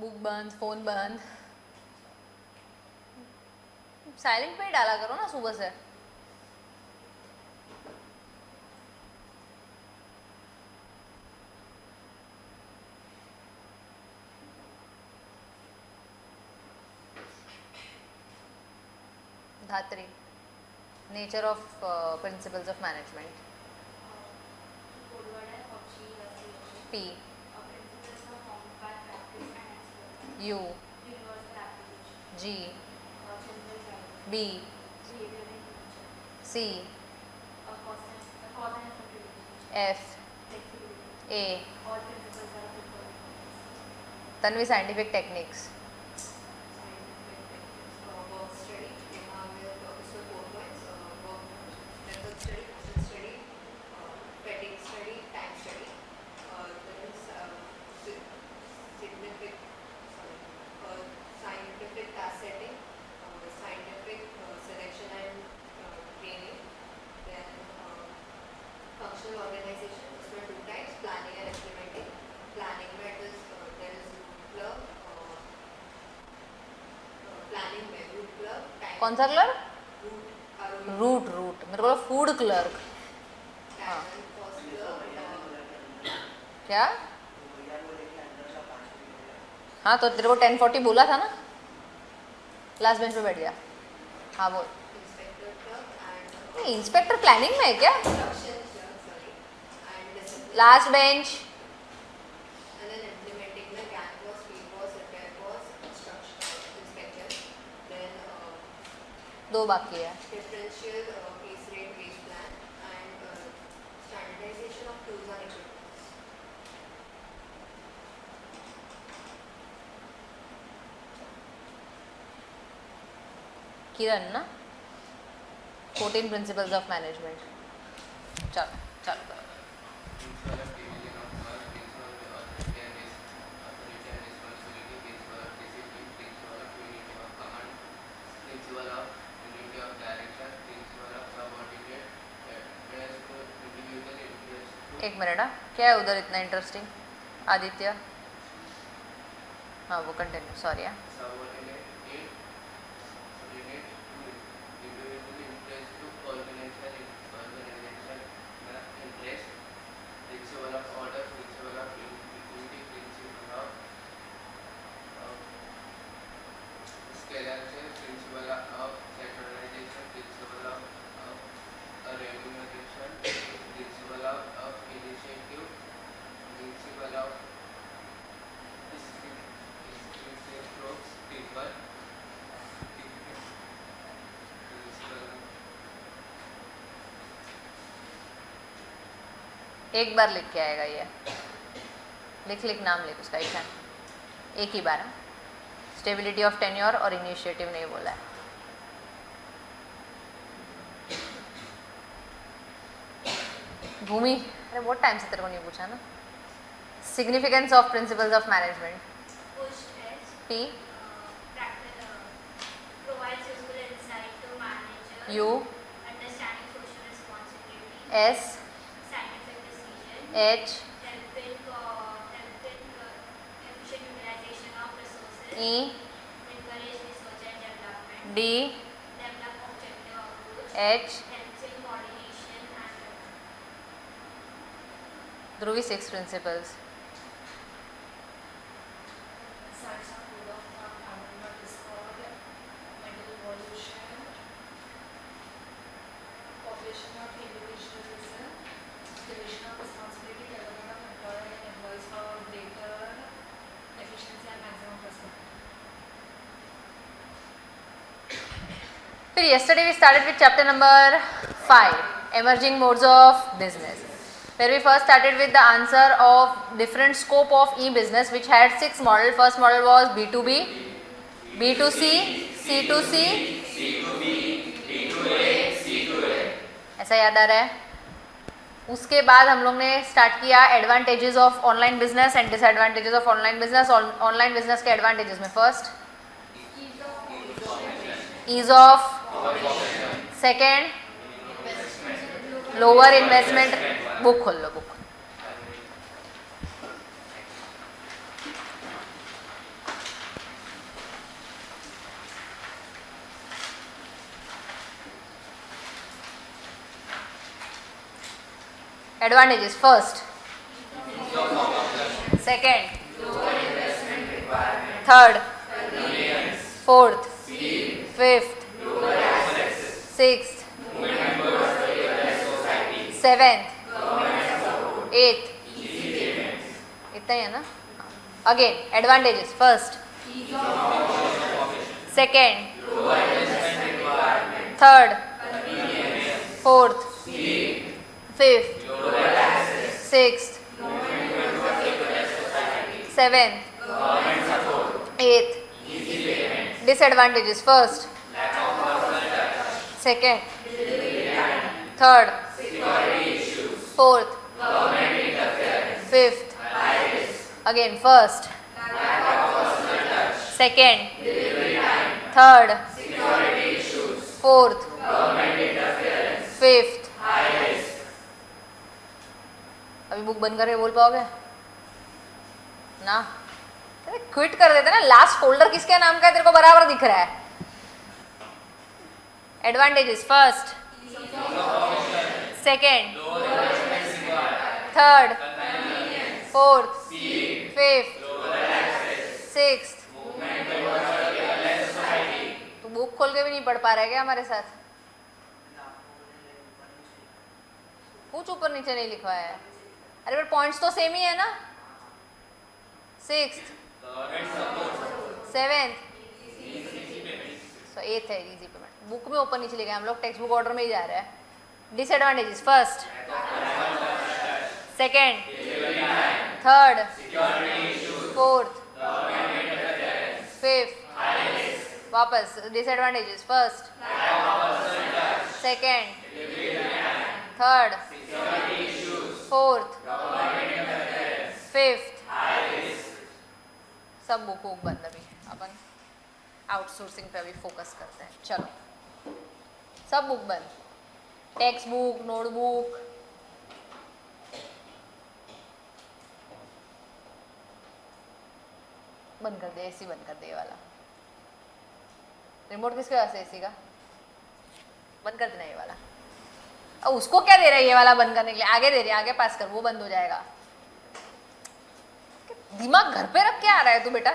Book बंद, phone बंद, silent पे ही डाला करो ना सुबह से। Dhatri, nature of principles of management. P, U, G, B, C, F, A, Tanvi scientific techniques. कौन सा क्लर्क? रूट, रूट मेरे को फूड क्लर्क। हाँ क्या? हाँ तो तेरे को 1040 बोला था ना, लास्ट बेंच पे बैठ गया। हाँ बोल। इंस्पेक्टर प्लानिंग में है क्या? Last bench. दो बाकी है। किरण ना, 14 प्रिंसिपल्स ऑफ मैनेजमेंट। चलो चलो करो। एक मिनट, हाँ क्या है उधर इतना इंटरेस्टिंग? आदित्य, हाँ वो कंटिन्यू, सॉरी। हाँ एक बार लिख के आएगा ये, लिख लिख नाम लिख उसका, एक ही बार। स्टेबिलिटी ऑफ टेन्योर और इनिशिएटिव नहीं बोला है। भूमि, अरे बहुत टाइम से तेरे को नहीं पूछा ना। Significance of principles of management. P, you, S, H, E, D, H, Dhubri 6 principles. फिर yesterday we started with chapter number 5, emerging modes of business, where we first started with the answer of different scope of e-business, which had 6 models. First model was B2B, B2C, C2C, ऐसा याद आ रहा है? उसके बाद हम लोग ने start किया advantages of online business and disadvantages of online business. Online business के एडवांटेजेस में first ease of, second lower investment. Book खोल लो, book. Advantages: first, second, third, fourth, fifth, sixth, seventh, eighth. इतना ही है ना? Again, advantages: first, second, third, fourth, fifth, sixth, seventh, eighth. Disadvantages: first, second, third, fourth, fifth. Again, first, second, third, fourth, fifth. अभी book बंद करके बोल पाओगे ना? Quit कर देते ना. लास्ट फोल्डर किसके नाम का है तेरे को बराबर दिख रहा है. Advantages: first, second, third, fourth, fifth, sixth. तो बुक खोल के भी नहीं पढ़ पा रहा है क्या हमारे साथ? कुछ ऊपर नीचे नहीं लिखा है. अरे पर पॉइंट्स तो सेम ही है ना. सिक्स्थ, सेवेंथ, सो एथ है इजी पेमेंट. बुक में ऊपर नीचे लिखा है, हम लोग टेक्स्ट बुक ऑर्डर में ही जा रहे हैं. Disadvantages: first, second, third, fourth, fifth. वापस disadvantages: first, second, third, fourth, fifth. सब बुक बंद. अभी अपन आउटसोर्सिंग पे अभी फोकस करते हैं. चलो, सब बुक बंद. टेक्स्ट बुक, नोटबुक, बंद कर दे. एसी बंद कर दे. ये वाला रिमोट किसके पास है एसी का? बंद कर देना ये वाला. अब उसको क्या दे रहा है ये वाला बंद करने के लिए? आगे दे रही है, आगे पास कर, वो बंद हो जाएगा. दिमाग घर पे रख के आ रहा है तू बेटा.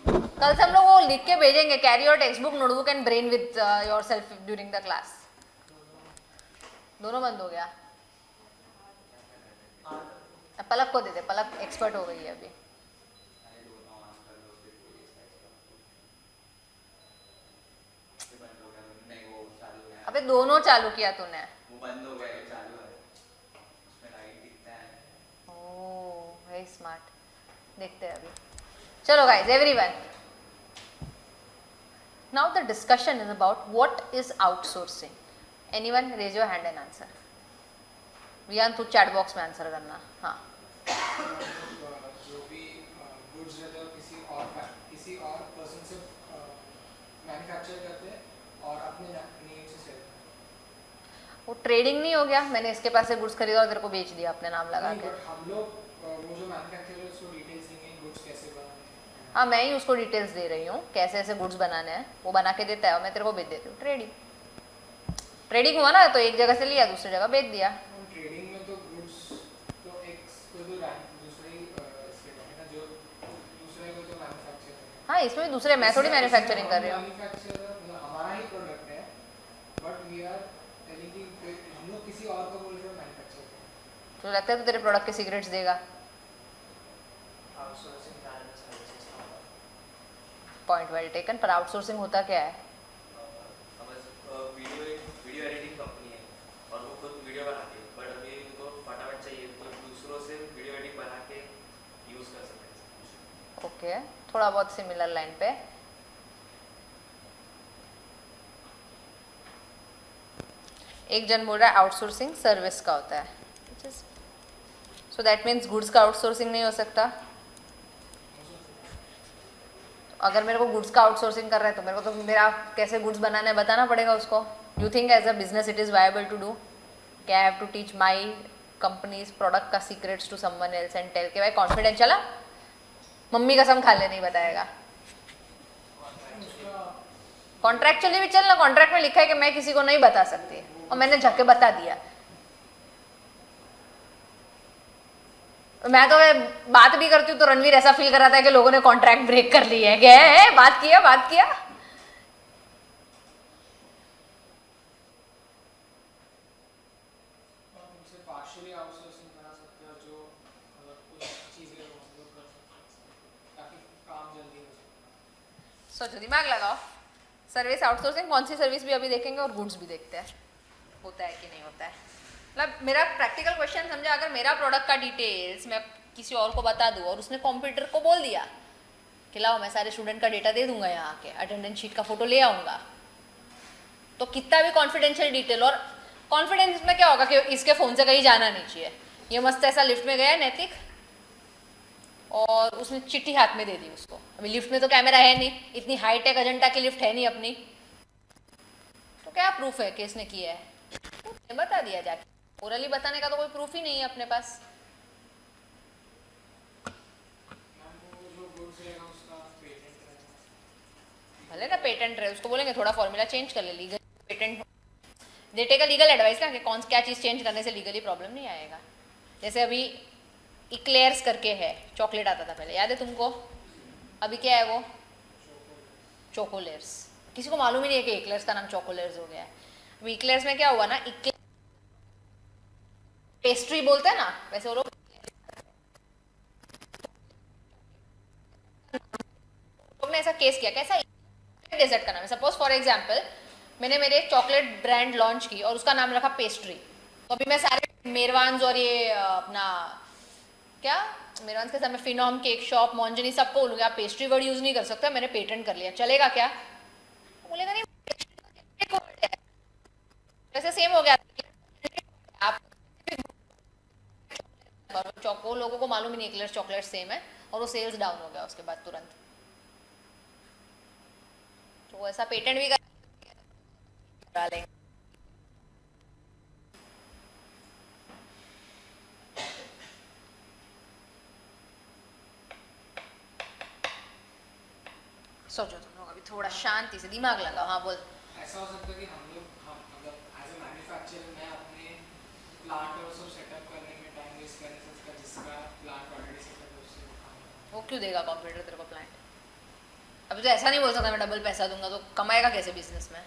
कल से हम लोग वो लिख के भेजेंगे, carry your text book, notebook and brain with your self during the class. दोनों बंद हो गया. पलक को दे दे, पलक एक्सपर्ट हो गई है अभी. अबे दोनों चालू किया तूने. वो बंद हो गया, चालू है, उसमें लाइट दिखता है. Oh very smart. देखते हैं अभी. चलो guys, everyone, now the discussion is about what is outsourcing. Anyone raise your hand and answer. वियान तू चैट बॉक्स में आंसर करना. हाँ, जो भी गुड्स रहते हैं किसी और पर्सन से मैन्युफैक्चर करते हैं और अपने नेम से सेल. वो ट्रेडिंग नहीं हो गया? मैंने इसके पास से गुड्स खरीदा और तेरे को बेच दिया अपने नाम लगा के. हम लोग वो जो मैन्युफैक्चर है उसको डिटेल्स देंगे, गुड्स कैसे बनाने हैं. हाँ, मैं ही उसको डिटेल्स दे रही हूँ कैसे ऐसे गुड्स बनाने हैं. वो बना के देता है और मैं तेरे को बेच देती हूँ. ट्रेडिंग हुआ ना, तो एक जगह से लिया दूसरी जगह बेच दिया. ट्रेडिंग में तो गुड्स तो एक कोई तो दूसरे इसके ना, जो दूसरे को तो मैन्युफैक्चर है. हाँ, इसमें भी दूसरे, मैं थोड़ी मैन्युफैक्चरिंग कर रही हूँ. मैन्युफैक्चर हमारा ही प्रोडक्ट है, बट वी आर टेलिंग कि हम लोग किसी और को बोल रहे हैं मैन्युफैक्चर. तो लगता है तो तेरे प्रोडक्ट के सीक्रेट्स देगा. Point well taken. पर आउटसोर्सिंग होता क्या है? वीडियो एडिटिंग कंपनी है और वो खुद वीडियो बनाती है, बट अभी उनको फटाफट चाहिए तो दूसरों से वीडियो एडिट बना के यूज कर सकते हैं. ओके, थोड़ा बहुत सिमिलर लाइन पे. एक जन बोल रहा है आउटसोर्सिंग सर्विस का होता है. सो दैट मीन्स गुड्स का आउटसोर्सिंग नहीं हो सकता. अगर मेरे को गुड्स का आउटसोर्सिंग कर रहा है तो मेरे को तो मेरा कैसे गुड्स बनाना है बताना पड़ेगा उसको. You think as a business it is viable to do? क्या I have to teach my companies product का secrets to someone else and tell के भाई कॉन्फिडेंशियल? मम्मी कसम खा ले नहीं बताएगा. कॉन्ट्रैक्चुअली भी चल ना. कॉन्ट्रैक्ट में लिखा है कि मैं किसी को नहीं बता सकती और मैंने जाके बता दिया. मैं तो बात भी करती हूँ तो रणवीर ऐसा फील कर रहा था कि लोगों ने कॉन्ट्रैक्ट ब्रेक कर ली है, गए हैं, बात किया। और उनसे पार्शियली आउटसोर्सिंग करा सकते हो, जो अगर कुछ चीज़ें हो वो कर सकते हो ताकि काम जल्दी हो जाए। सोचो, दिमाग लगाओ। सर्विस आउटसोर्सिंग, कौन सी सर्विस भी अभी देखेंगे और गुड्स भी देखते हैं होता है कि नहीं होता है। मतलब मेरा प्रैक्टिकल क्वेश्चन समझा, अगर मेरा प्रोडक्ट का डिटेल्स मैं किसी और को बता दूँ और उसने कॉम्प्यूटर को बोल दिया कि लाओ मैं सारे स्टूडेंट का डेटा दे दूंगा, यहाँ आके अटेंडेंस शीट का फोटो ले आऊँगा, तो कितना भी कॉन्फिडेंशियल डिटेल, और कॉन्फिडेंस में क्या होगा कि इसके फ़ोन से कहीं जाना नहीं चाहिए, ये मस्त ऐसा लिफ्ट में गया नैतिक और उसने चिट्ठी हाथ में दे दी उसको। अभी लिफ्ट में तो कैमरा है नहीं, इतनी हाईटेक अजंता की लिफ्ट है नहीं अपनी, तो क्या प्रूफ है कि इसने किया है? उसने बता दिया जाके, ओरली बताने का तो कोई प्रूफ ही नहीं है अपने पास। मैम वो जो गुड्स रहेगा उसका पेटेंट रहेगा। भले ना पेटेंट रहे, उसको बोलेंगे थोड़ा फॉर्मूला चेंज कर ले, लीगल पेटेंट देटे का लीगल एडवाइस ना कि कौन क्या चीज़ चेंज करने से लीगली प्रॉब्लम नहीं आएगा। जैसे अभी इक्लेयर्स करके है, चॉकलेट आता था पहले, याद है तुमको? अभी क्या है वो? चोकोलेयर्स। किसी को मालूम ही नहीं है कि इक्लेयर्स का नाम चोकोलेयर्स हो गया है। अभी इक्लेयर्स में क्या हुआ ना, पेस्ट्री बोलते हैं ना, वैसे वो लोग ने ऐसा केस किया, कैसा डेजर्ट का नाम है, सपोज फॉर एग्जांपल मैंने मेरे चॉकलेट ब्रांड लॉन्च की और उसका नाम रखा पेस्ट्री, तो अभी मैं सारे मेरवान्स और ये अपना क्या मेरवान्स के साथ में फिनोम केक शॉप मॉन्जनी सबको बोलूँगी आप पेस्ट्री वर्ड यूज नहीं कर सकते, मैंने पेटेंट कर लिया, चलेगा क्या? बोलेगा नहीं, वैसे सेम हो गया। आप चौको लोगों को मालूम ही नहीं एक्लेयर्स चॉकलेट सेम है और वो सेल्स डाउन हो गया उसके बाद तुरंत, तो वो ऐसा पेटेंट भी करा लेंगे। सोचो तुम लोग अभी थोड़ा शांति से दिमाग लगाओ। हाँ बोल। ऐसा हो सकता है कि हम मतलब एज ए मैन्युफैक्चरर मैं अपने प्लांट और सब सेटअप करने में टाइम वेस्ट कर नहीं सकता, जिसका प्लांट ऑलरेडी सेटअप है उससे काम। वो क्यों देगा कंप्यूटर तेरे को प्लांट? अभी तो ऐसा नहीं बोल सकता मैं डबल पैसा दूंगा, तो कमाएगा कैसे बिजनेस में?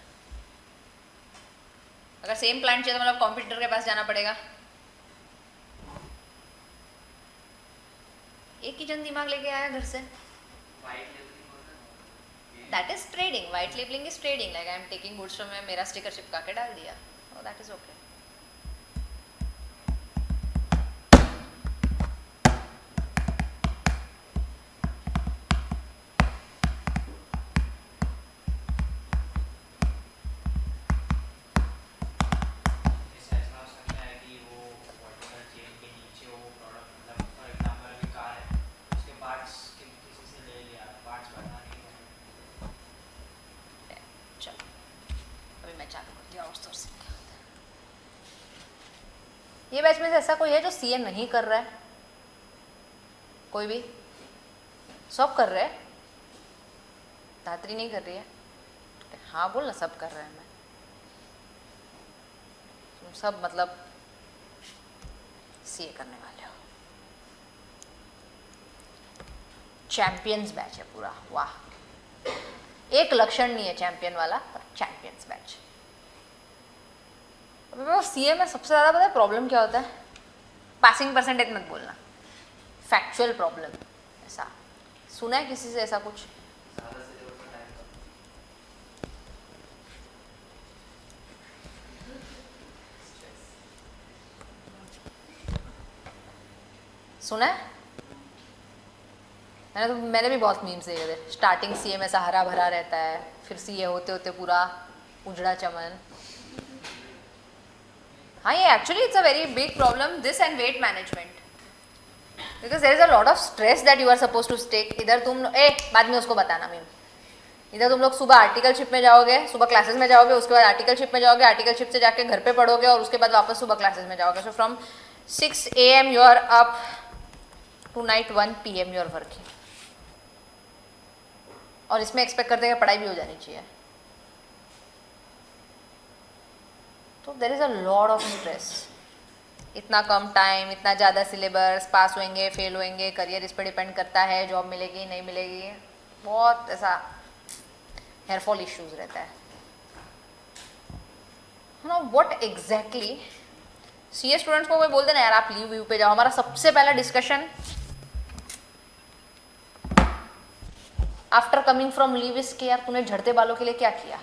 अगर सेम प्लांट चाहिए तो मतलब कंप्यूटर के पास जाना पड़ेगा। एक ही जन दिमाग लेके आया घर से। वाइट लेबलिंग होता है ना, that is trading, white labelling is trading, like I am taking goods from, मेरा स्टिकर चिपका के डाल दिया, दैट इज ओके। जैसे ऐसा हो सकता है कि वो वर्टिकल चेन के नीचे वो प्रोडक्ट, मतलब फॉर एग्जांपल अभी कार है, उसके पार्ट्स किसी से ले लिया, पार्ट्स बनाने के। चलो अभी मैं चालू करती हूँ आउटसोर्सिंग। ये बैच में से ऐसा कोई है जो सीए नहीं कर रहा है? कोई भी? सब कर रहे हैं? धात्री नहीं कर रही है? हाँ बोल ना, सब कर रहे हैं। मैं तुम सब मतलब सीए करने वाले हो। चैंपियंस बैच है पूरा, वाह। एक लक्षण नहीं है चैंपियन वाला, पर चैंपियंस बैच। अभी वो सीए में सबसे ज़्यादा पता है प्रॉब्लम क्या होता है? पासिंग परसेंटेज मत बोलना, फैक्चुअल प्रॉब्लम। ऐसा सुना है किसी से ऐसा कुछ? ज़्यादा से ज़्यादा टाइम का सुना है? मैंने भी बहुत मीम्स देखे थे। स्टार्टिंग सीए में ऐसा हरा भरा रहता है, फिर सीए होते होते पूरा उजड़ा चमन। हाँ, ये actually it's a very big problem, this and weight management, because there is a lot of stress that you are suppose to take. इधर तुम बाद में उसको बताना मीम। इधर तुम लोग सुबह आर्टिकलशिप में जाओगे, सुबह क्लासेस में जाओगे, उसके बाद आर्टिकलशिप में जाओगे, आर्टिकलशिप से जाके घर पे पढ़ोगे और उसके बाद वापस सुबह क्लासेस में जाओगे। So from 6 AM you are up to night 1 PM you are working, और इसमें एक्सपेक्ट करते हैं कि पढ़ाई भी हो जानी चाहिए। तो there is a lot of stress. इतना कम टाइम, इतना ज़्यादा सिलेबस, पास होंगे फेल होंगे, करियर इस पर डिपेंड करता है, जॉब मिलेगी नहीं मिलेगी, बहुत ऐसा हेयरफॉल इश्यूज रहता है ना। व्हाट एग्जैक्टली सीए स्टूडेंट्स को कोई बोलते ना यार आप लीव व्यू पे जाओ, हमारा सबसे पहला discussion after coming from leave is के यार तूने झड़ते बालों के लिए क्या किया।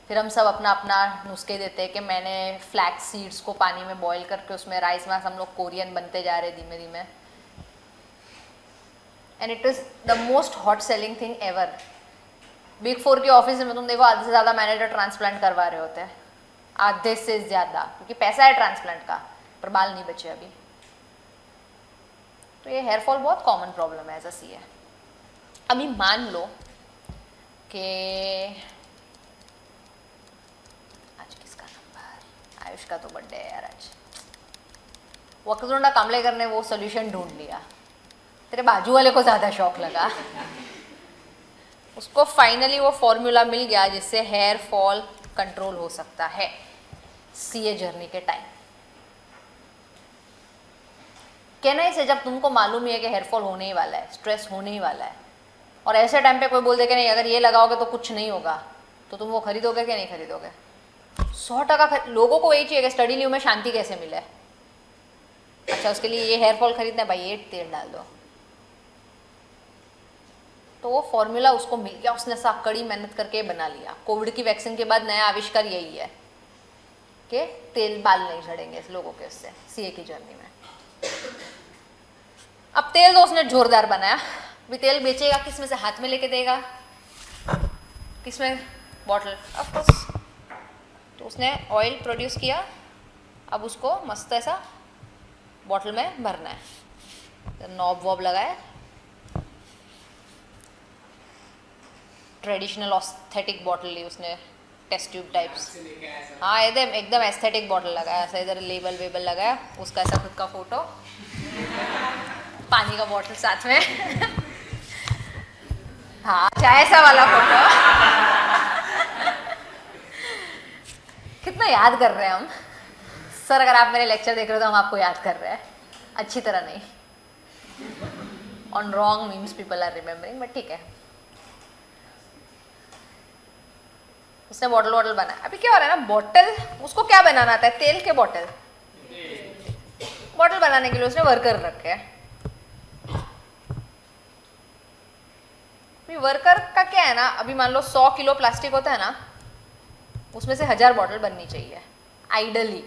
फिर हम सब अपना अपना नुस्खे देते हैं कि मैंने फ्लैक्स सीड्स को पानी में बॉईल करके उसमें राइस मास, हम लोग कोरियन बनते जा रहे धीमे धीमे, and it is the most hot selling thing ever. Big 4 के ऑफिस में तुम देखो आधे से ज़्यादा मैनेजर ट्रांसप्लांट करवा रहे होते हैं, आधे से ज़्यादा, क्योंकि पैसा है ट्रांसप्लांट का पर बाल नहीं बचे अभी। तो ये हेयरफॉल बहुत कॉमन प्रॉब्लम है एज अ सीए। अभी मान लो कि आज किसका नंबर, आयुष का तो बर्थडे है यार आज। वक्रतुंड कामलेकर ने वो सोल्यूशन ढूंढ लिया, तेरे बाजू वाले को ज़्यादा शौक लगा, उसको फाइनली वो फॉर्मूला मिल गया जिससे हेयर फॉल कंट्रोल हो सकता है सीए जर्नी के टाइम। कहना ही से जब तुमको मालूम ही है कि हेयर फॉल होने ही वाला है, स्ट्रेस होने ही वाला है, और ऐसे टाइम पे कोई बोल दे कि नहीं अगर ये लगाओगे तो कुछ नहीं होगा, तो तुम वो खरीदोगे कि नहीं खरीदोगे। 100% लोगों को यही चाहिए कि स्टडी लीव में शांति कैसे मिले। अच्छा उसके लिए ये हेयर फॉल खरीदना है भाई, ये तेल डाल दो। तो वो फॉर्मूला उसको मिल गया, उसने सा कड़ी मेहनत करके बना लिया। कोविड की वैक्सीन के बाद नया आविष्कार यही है कि तेल बाल नहीं झड़ेंगे इस लोगों के उससे सीए की जर्नी में। अब तेल तो उसने जोरदार बनाया, भी तेल बेचेगा किस में से, हाथ में लेके देगा, किस में, बॉटल ऑफ कोर्स। तो उसने ऑयल प्रोड्यूस किया, अब उसको मस्त ऐसा बॉटल में भरना है, नॉब वॉब लगाए, ट्रेडिशनल ऑस्थेटिक बॉटल ली उसने, टेस्ट ट्यूब टाइप्स। हाँ एकदम एकदम एस्थेटिक बॉटल लगाया, ऐसा इधर लेबल वेबल लगाया, उसका ऐसा खुद का फोटो, पानी का बॉटल साथ में हाँ चाहे ऐसा वाला फोटो कितना याद कर रहे हैं हम सर, अगर आप मेरे लेक्चर देख रहे हो तो हम आपको याद कर रहे हैं, अच्छी तरह नहीं, on wrong memes people are remembering, but ठीक है। उसने बॉटल बनाया। अभी क्या हो रहा है ना, बॉटल उसको क्या बनाना आता है, तेल के बॉटल बनाने के लिए उसने वर्कर रखे हैं। वर्कर का क्या है ना, अभी मान लो 100 किलो प्लास्टिक होता है ना, उसमें से 1000 बॉटल बननी चाहिए आइडली।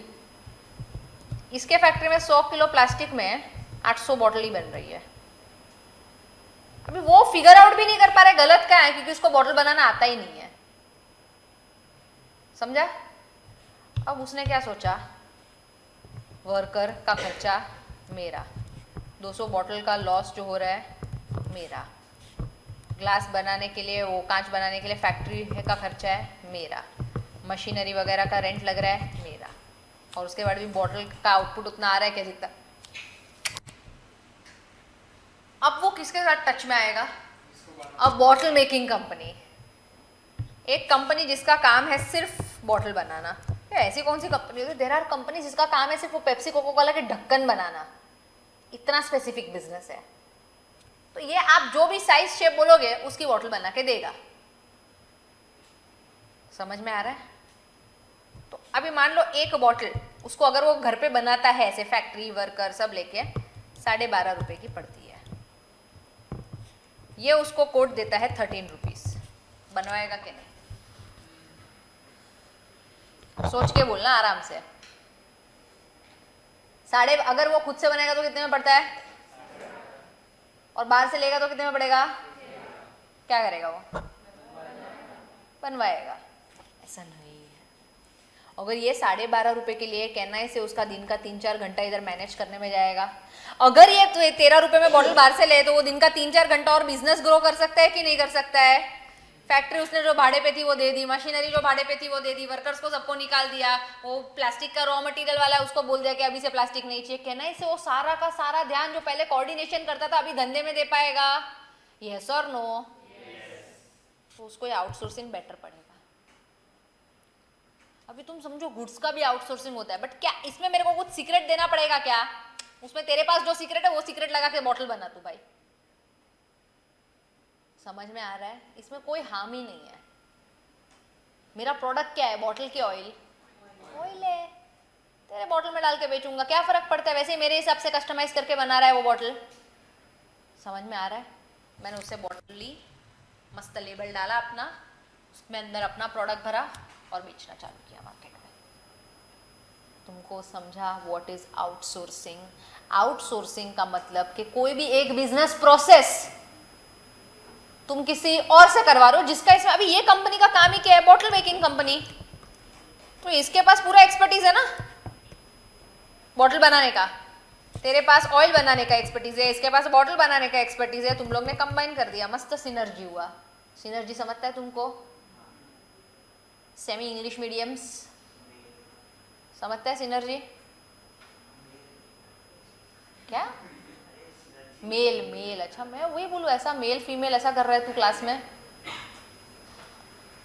इसके फैक्ट्री में 100 किलो प्लास्टिक में 800 बॉटल ही बन रही है। अभी वो फिगर आउट भी नहीं कर पा रहे गलत क्या है, क्योंकि उसको बॉटल बनाना आता ही नहीं है, समझा। अब उसने क्या सोचा, वर्कर का खर्चा मेरा, 200 बॉटल का लॉस जो हो रहा है मेरा, ग्लास बनाने के लिए, वो कांच बनाने के लिए फैक्ट्री का खर्चा है मेरा, मशीनरी वगैरह का रेंट लग रहा है मेरा, और उसके बाद भी बॉटल का आउटपुट उतना आ रहा है क्या जितना। अब वो किसके साथ टच में आएगा, अब बॉटल मेकिंग कंपनी, एक कंपनी जिसका काम है सिर्फ बॉटल बनाना। ऐसी कौन सी कंपनी होती है, देयर आर कंपनी जिसका काम है सिर्फ वो पेप्सी कोको कोला के ढक्कन बनाना, इतना स्पेसिफिक बिजनेस है। तो ये आप जो भी साइज शेप बोलोगे उसकी बॉटल बना के देगा, समझ में आ रहा है। तो अभी मान लो एक बॉटल उसको अगर वो घर पे बनाता है ऐसे फैक्ट्री वर्कर सब लेके 12.5 रुपए की पड़ती है, ये उसको कोट देता है 13 रुपीज। बनवाएगा कि नहीं, सोच के बोलना आराम से। अगर वो खुद से बनाएगा तो कितने में पड़ता है, और बाहर से लेगा तो कितने में पड़ेगा, क्या करेगा वो, बनवाएगा। ऐसा नहीं है, अगर ये 12.5 रुपए के लिए कहना है से उसका दिन का 3-4 घंटा इधर मैनेज करने में जाएगा। अगर ये 13 रुपए में बॉटल बाहर से ले तो वो दिन का 3-4 घंटा और बिजनेस ग्रो कर सकता है कि नहीं कर सकता है। फैक्ट्री उसने जो भाड़े पे थी वो दे दी, मशीनरी जो भाड़े पे थी वो दे दी, वर्कर्स को सबको निकाल दिया, वो प्लास्टिक का रॉ मटेरियल वाला है उसको बोल दिया कि अभी से प्लास्टिक नहीं चाहिए। कहना है से वो सारा का सारा ध्यान जो पहले कोऑर्डिनेशन करता था अभी धंधे में दे पाएगा, यस और नो, तो उसको आउटसोर्सिंग बेटर पड़ेगा। अभी तुम समझो गुड्स का भी आउटसोर्सिंग होता है, बट क्या इसमें मेरे को कुछ सीक्रेट देना पड़ेगा क्या? उसमें तेरे पास जो सीक्रेट है वो सीक्रेट लगा के बॉटल बना तू भाई। समझ में आ रहा है? इसमें कोई हार्म ही नहीं है। मेरा प्रोडक्ट क्या है? बॉटल की ऑयल है, तेरे बॉटल में डाल के बेचूंगा, क्या फर्क पड़ता है? वैसे ही मेरे हिसाब से कस्टमाइज करके बना रहा है वो बॉटल। समझ में आ रहा है? मैंने उससे बॉटल ली, मस्त लेबल डाला अपना, उसमें अंदर अपना प्रोडक्ट भरा और बेचना चालू किया मार्केट में। तुमको समझा व्हाट इज आउटसोर्सिंग? आउटसोर्सिंग का मतलब कि कोई भी एक बिजनेस प्रोसेस तुम किसी और से करवा रहे हो, जिसका इसमें अभी ये कंपनी का काम ही क्या है? बॉटल मेकिंग कंपनी, तो इसके पास पूरा एक्सपर्टीज है ना बॉटल बनाने का। तेरे पास ऑयल बनाने का एक्सपर्टीज है, इसके पास बॉटल बनाने का एक्सपर्टीज है। तुम लोग ने कंबाइन कर दिया, मस्त सिनर्जी हुआ। सिनर्जी समझता है तुमको? सेमी इंग्लिश मीडियम्स समझता है सिनर्जी क्या? मेल, अच्छा मैं वही बोलूँ, ऐसा मेल फीमेल ऐसा कर रहा है तू क्लास में,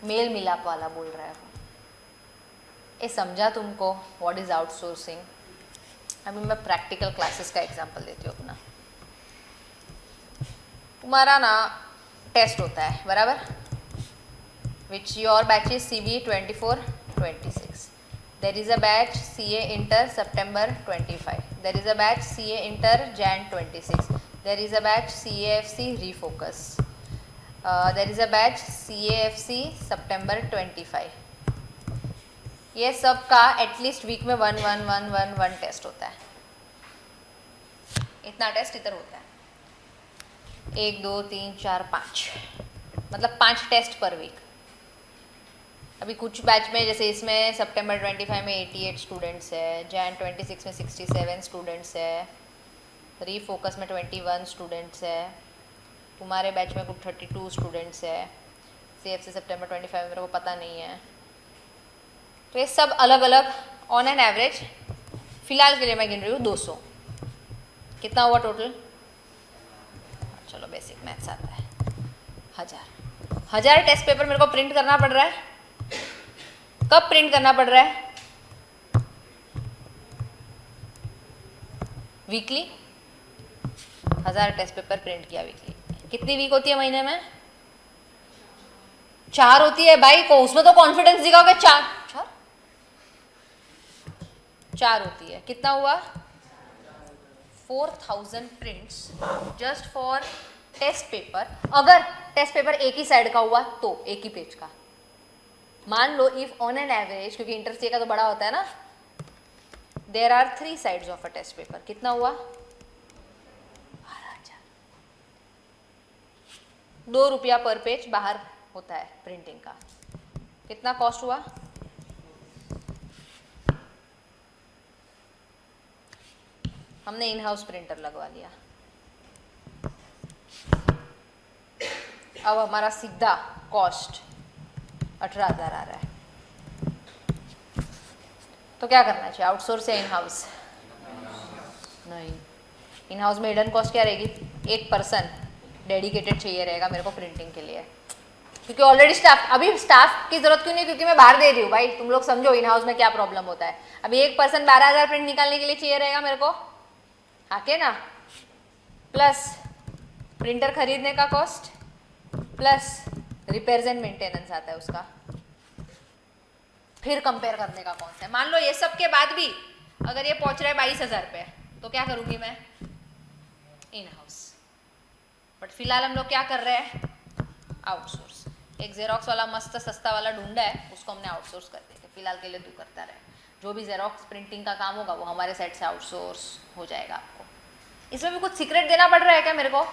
मेल मिलाप वाला बोल रहा है। ये समझा तुमको व्हाट इज आउटसोर्सिंग? अभी मैं प्रैक्टिकल क्लासेस का एग्जांपल देती हूँ अपना। तुम्हारा ना टेस्ट होता है बराबर, which your batch is CBE 24-26. There is a batch CA Inter September 25. There is a batch CA Inter Jan 26. There is a batch CAFC Refocus. There is a batch CAFC September 25. ये सब का at least week में 1 test होता है। इतना test इधर होता है, 1 2 3 4 5, मतलब 5 टेस्ट पर वीक। अभी कुछ बैच में जैसे इसमें सितंबर 25 में 88 स्टूडेंट्स है, जैन 26 में 67 स्टूडेंट्स है, रीफोकस में 21 स्टूडेंट्स है, तुम्हारे बैच में कुछ 32 स्टूडेंट्स है, CFC सितंबर 25 में मेरे को पता नहीं है। तो ये सब अलग अलग ऑन एन एवरेज, फिलहाल के लिए मैं गिन रही हूँ 200। कितना हुआ टोटल? चलो बेसिक मैथ्स आता है। 1000 टेस्ट पेपर मेरे को प्रिंट करना पड़ रहा है। कब प्रिंट करना पड़ रहा है? वीकली। 1000 टेस्ट पेपर प्रिंट किया वीकली। कितनी वीक होती है महीने में? 4 होती है भाई, को उसमें तो कॉन्फिडेंस दिखाओगे। 4 होती है। कितना हुआ? 4000 prints just for test paper. अगर टेस्ट पेपर एक ही साइड का हुआ तो एक ही पेज का, मान लो इफ ऑन एन एवरेज, क्योंकि इंटर CA का तो बड़ा होता है ना, there are 3 sides of a test paper. कितना हुआ? 2 रुपया पर पेज बाहर होता है प्रिंटिंग का। कितना कॉस्ट हुआ? हमने इन हाउस प्रिंटर लगवा लिया। अब हमारा सीधा कॉस्ट 18,000 आ रहा है। तो क्या करना चाहिए, आउटसोर्स या इन हाउस? नहीं, इन हाउस में हिडन कॉस्ट क्या रहेगी? 1 पर्सन डेडिकेटेड चाहिए रहेगा मेरे को प्रिंटिंग के लिए, क्योंकि ऑलरेडी स्टाफ, अभी स्टाफ की जरूरत क्यों नहीं, क्योंकि मैं बाहर दे रही हूँ भाई। तुम लोग समझो इन हाउस में क्या प्रॉब्लम होता है। अभी 1 पर्सन 12,000 प्रिंट निकालने के लिए चाहिए रहेगा मेरे को, आके ना, प्लस प्रिंटर खरीदने का cost, plus repairs and maintenance आता है उसका, फिर कंपेयर करने का कौन सा है। मान लो ये सब के बाद भी अगर ये पहुंच रहा है 22,000 पे, तो क्या करूंगी मैं? In house. बट फिलहाल हम लोग क्या कर रहे हैं? आउटसोर्स। एक जेरोक्स वाला मस्त सस्ता वाला ढूंढा है, उसको हमने आउटसोर्स कर दिया। फिलहाल के लिए तू करता रहे, जो भी जेरोक्स प्रिंटिंग का काम होगा वो हमारे साइड से आउटसोर्स हो जाएगा आपको। इसमें भी कुछ सीक्रेट देना पड़ रहा है क्या मेरे को?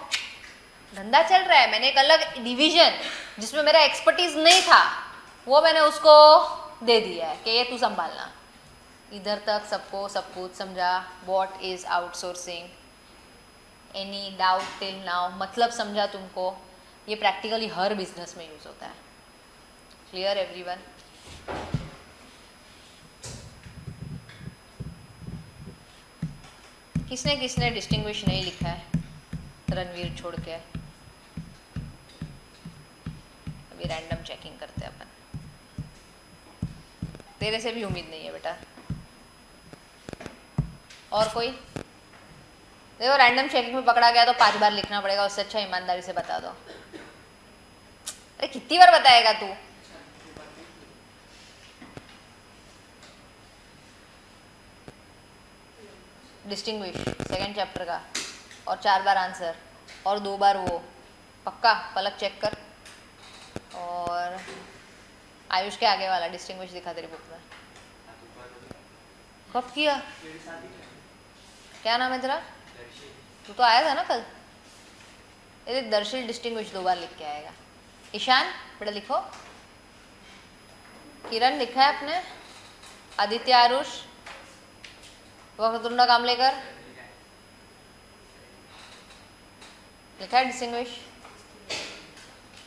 धंधा चल रहा है, मैंने एक अलग डिवीजन जिसमें मेरा एक्सपर्टीज नहीं था वो मैंने उसको दे दिया है कि ये तू संभालना। इधर तक सबको सब कुछ समझा what is outsourcing? Any doubt till now? मतलब समझा तुमको? ये प्रैक्टिकली हर बिजनेस में यूज होता है। Clear everyone? किसने किसने डिस्टिंग्विश नहीं लिखा है? रणवीर छोड़ के। अभी रैंडम चेकिंग करते हैं अपन। तेरे से भी उम्मीद नहीं है बेटा। और कोई? देखो रैंडम चेकिंग में पकड़ा गया तो 5 बार लिखना पड़ेगा, उससे अच्छा ईमानदारी से बता दो। अरे कितनी बार बताएगा तू? डिस्टिंग्विश सेकंड चैप्टर का, और 4 बार आंसर और 2 बार वो, पक्का पलक चेक कर। और आयुष के आगे वाला डिस्टिंग्विश दिखा तेरी बुक में। कब किया? क्या नाम है तेरा? तू तो आया था ना कल। ये दर्शिल डिस्टिंग्विश 2 बार लिख के आएगा। ईशान बेटा लिखो। किरण लिखा है अपने। आदित्य आरुष वक्रतुंड काम लेकर लिखा है डिस्टिंग्विश,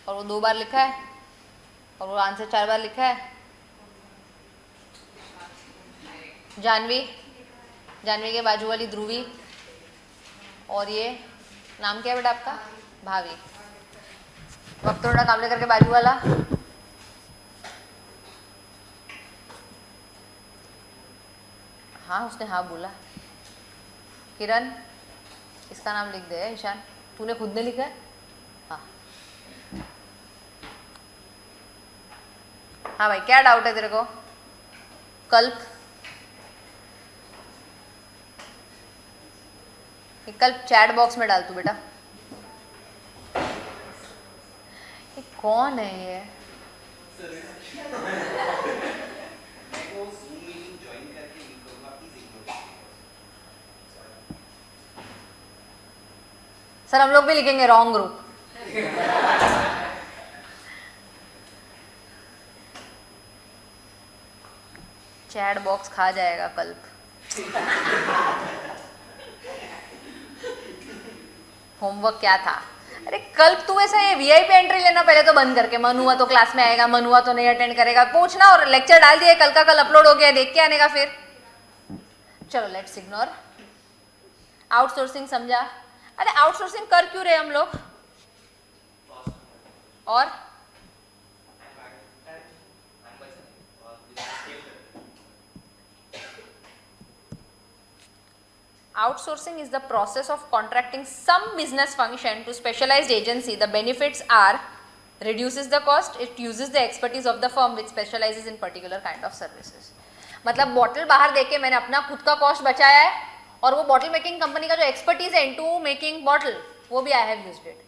और वो 2 बार लिखा है, और वो आंसर 4 बार लिखा है। जानवी, जानवी के बाजू वाली ध्रुवी, और ये नाम क्या है बेटा आपका? भावी। वक्तोड़ा काम लेकर के बाजू वाला। हाँ उसने हाँ बोला। किरण इसका नाम लिख दे। ईशान तूने खुद ने लिखा है? हाँ हाँ भाई क्या डाउट है तेरे को? कल्प, कल्प चैट बॉक्स में डाल तू बेटा। ये कौन है ये? सर हम लोग भी लिखेंगे रॉन्ग ग्रुप। चैट बॉक्स खा जाएगा कल्प। होमवर्क क्या था? अरे कल्प तू ऐसा ये वीआईपी एंट्री लेना पहले तो बंद करके। मन हुआ तो क्लास में आएगा, मन हुआ तो नहीं अटेंड करेगा, पूछना और लेक्चर डाल दिया कल का कल अपलोड हो गया, देख के आने का फिर। चलो लेट्स इग्नोर। आउटसोर्सिंग समझा? अरे आउटसोर्सिंग कर क्यों रहे हम लोग? और outsourcing is the process of contracting some business function to specialized agency. The benefits are reduces the cost, it uses the expertise of the firm which specializes in particular kind of services. मतलब bottle बाहर देके मैंने अपना खुद का cost बचाया है, और वो बॉटल मेकिंग कंपनी का जो एक्सपर्टीज है इनटू मेकिंग बॉटल वो भी I have used it.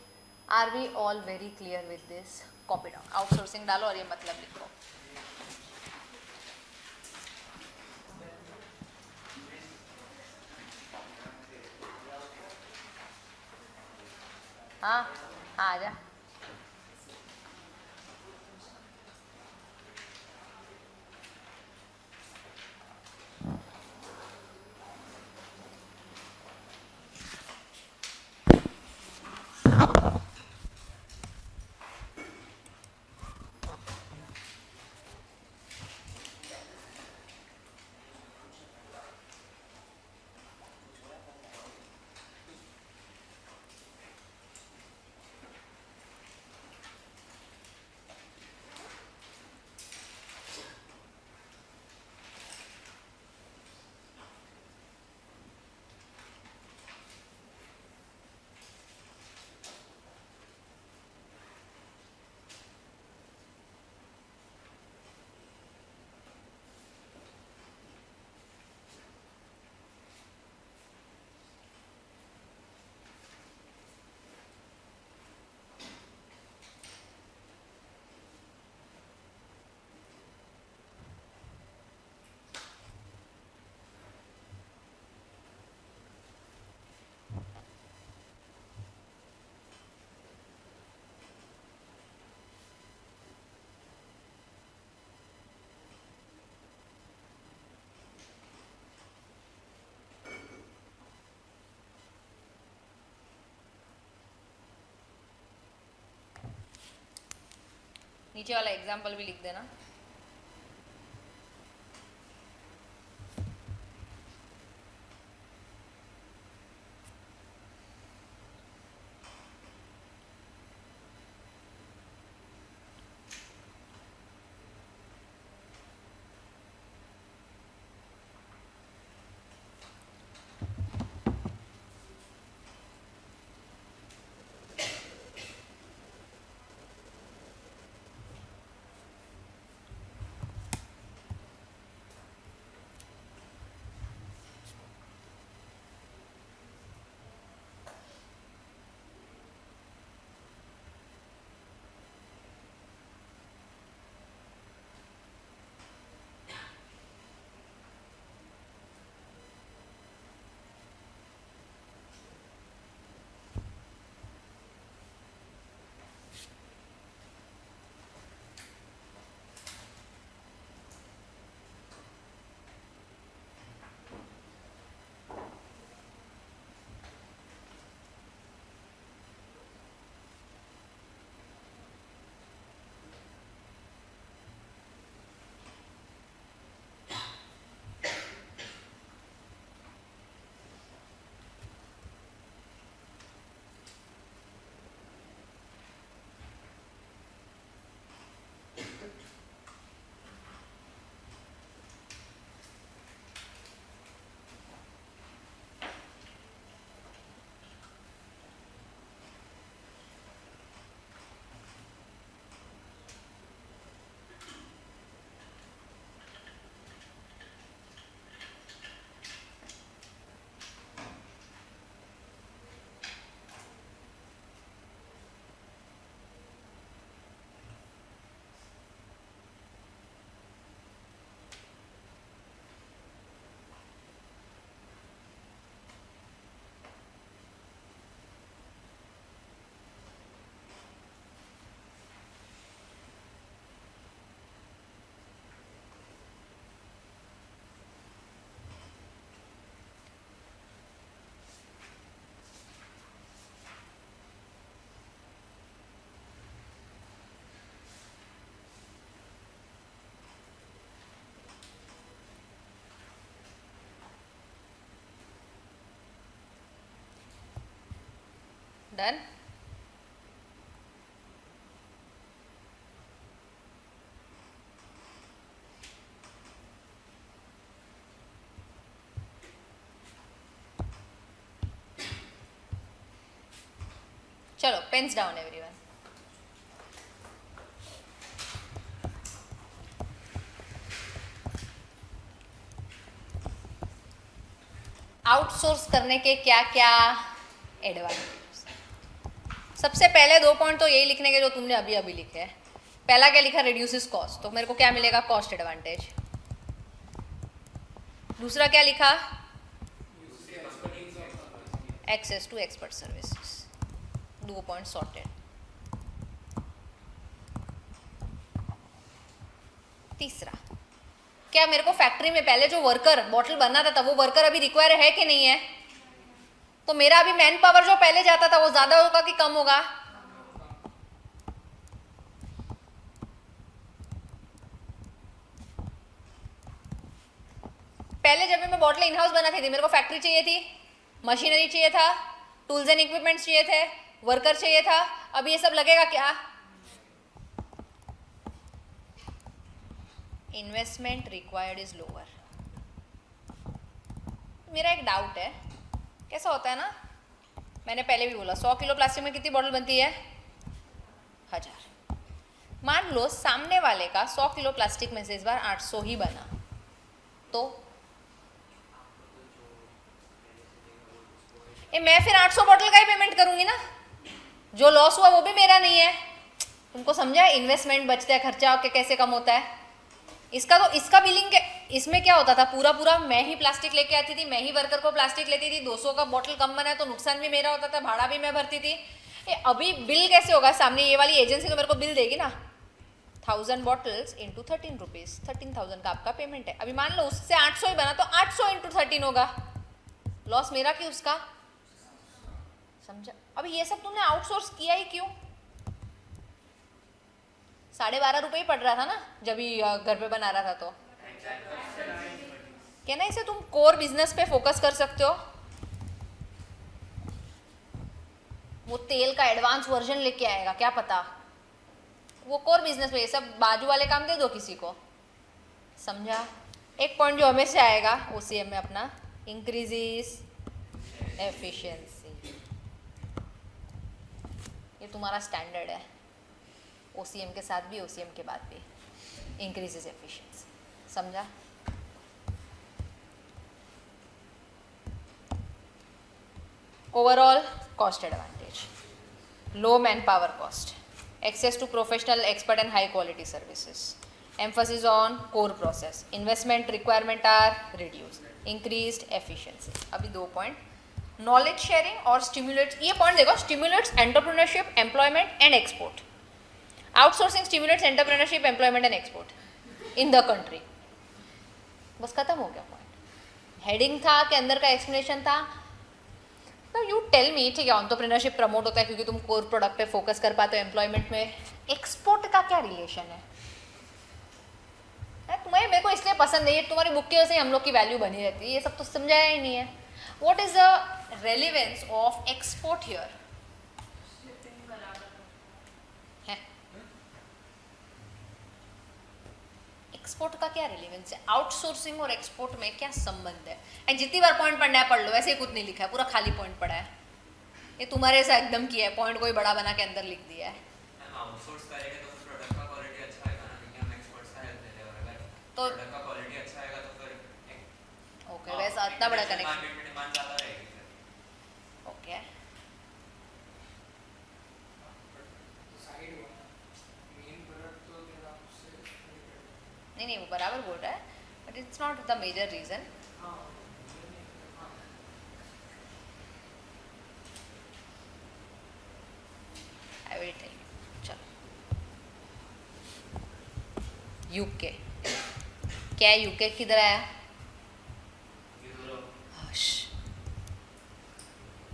Are we all very clear with this? Copy down. Outsourcing डालो और ये मतलब लिखो। हाँ हाँ आजा। नीचे वाला एग्जाम्पल भी लिख देना। डन. चलो पेन्स डाउन एवरीवन. आउटसोर्स करने के क्या क्या एडवांटेज. सबसे पहले 2 पॉइंट तो यही लिखने के जो तुमने अभी अभी लिखे हैं. पहला क्या लिखा, रिड्यूसेस कॉस्ट, तो मेरे को क्या मिलेगा, कॉस्ट एडवांटेज. दूसरा क्या लिखा, access to expert services. 2 point sorted. तीसरा क्या, मेरे को फैक्ट्री में पहले जो वर्कर बॉटल बनाता था वो वर्कर अभी रिक्वायर है कि नहीं है, तो मेरा अभी मैन पावर जो पहले जाता था वो ज्यादा होगा कि कम होगा. पहले जब मैं बॉटल इन हाउस बनाती थी मेरे को फैक्ट्री चाहिए थी, मशीनरी चाहिए था, टूल्स एंड इक्विपमेंट्स चाहिए थे, वर्कर चाहिए था. अब ये सब लगेगा क्या, इन्वेस्टमेंट रिक्वायर्ड इज लोअर. मेरा एक डाउट है, कैसा होता है ना, मैंने पहले भी बोला 100 किलो प्लास्टिक में कितनी बॉटल बनती है, 1000. मान लो सामने वाले का 100 किलो प्लास्टिक में से इस बार 800 ही बना, तो मैं फिर 800 बॉटल का ही पेमेंट करूंगी ना, जो लॉस हुआ वो भी मेरा नहीं है. तुमको समझा, इन्वेस्टमेंट बचता है, खर्चा कैसे कम होता है. इसका तो इसका बिलिंग इसमें क्या होता था, पूरा पूरा मैं ही प्लास्टिक लेके आती थी, मैं ही वर्कर को प्लास्टिक लेती थी. 200 का बॉटल कम बना है तो नुकसान भी मेरा होता था, भाड़ा भी मैं भरती थी. अभी बिल कैसे होगा, सामने ये वाली एजेंसी तो मेरे को बिल देगी ना, 1000 बॉटल्स इंटू 13 रुपीज़, 13,000 का आपका पेमेंट है. अभी मान लो उससे 800 ही बना तो 800 इंटू 13 होगा. लॉस मेरा कि उसका, समझा. अभी ये सब तुमने आउटसोर्स किया ही क्यों, 12.5 रुपये ही पड़ रहा था ना जब ही घर पे बना रहा था. तो क्या ना, इसे तुम कोर बिजनेस पे फोकस कर सकते हो. वो तेल का एडवांस वर्जन लेके आएगा क्या पता, वो कोर बिजनेस पे. ये सब बाजू वाले काम दे दो किसी को, समझा. एक पॉइंट जो हमेशा आएगा ओसीएम में अपना, इंक्रीजेस एफिशिएंसी. ये तुम्हारा स्टैंडर्ड है, ओसीएम के साथ भी ओसीएम के बाद भी, इंक्रीजेस एफिशिएंसी. समझा. Overall cost advantage, low man power cost, access to professional expert and high quality services, emphasis on core process, investment requirement are reduced, increased efficiency. अभी 2 पॉइंट, नॉलेज शेयरिंग और stimulates. ये point देखो, stimulates entrepreneurship, employment and export. Outsourcing stimulates entrepreneurship, employment and export in the country. बस खत्म हो गया point. Heading था कि अंदर का एक्सप्लेनेशन था. तो यू टेल मी, ठीक है, एंटरप्रेन्योरशिप प्रमोट होता है क्योंकि तुम कोर प्रोडक्ट पे फोकस कर पाते हो. एम्प्लॉयमेंट में एक्सपोर्ट का क्या रिलेशन है, तुम्हें मेरे को इसलिए पसंद नहीं है, तुम्हारी बुक की वजह से हम लोग की वैल्यू बनी रहती है. ये सब तो समझाया ही नहीं है. What is the relevance of export here, export का क्या रिलेवेंस है, आउटसोर्सिंग और एक्सपोर्ट में क्या संबंध है. एंड जितनी बार पॉइंट पढ़ना है पढ़ लो, ऐसे ही कुछ नहीं लिखा है, पूरा खाली पॉइंट पढ़ा है. ये तुम्हारे ऐसा एकदम किया है, पॉइंट कोई बड़ा बना के अंदर लिख दिया है. आउटसोर्स करेंगे तो प्रोडक्ट का क्वालिटी अच्छा आएगा ना, क्योंकि हम एक्सपर्ट्स का हेल्प ले रहे हैं. अगर तो प्रोडक्ट का क्वालिटी अच्छा आएगा तो फिर ओके, वैसा इतना बड़ा कनेक्शन. मार्केट में डिमांड ज़्यादा रहेगी फिर. ओके, साइड हुआ ना, मेन प्रोडक्ट तो तेरा उससे नहीं वो बराबर बोल रहा है, but it's not the major reason. हाँ. I will tell you. चलो, यूके. क्या है यूके, किधर आया,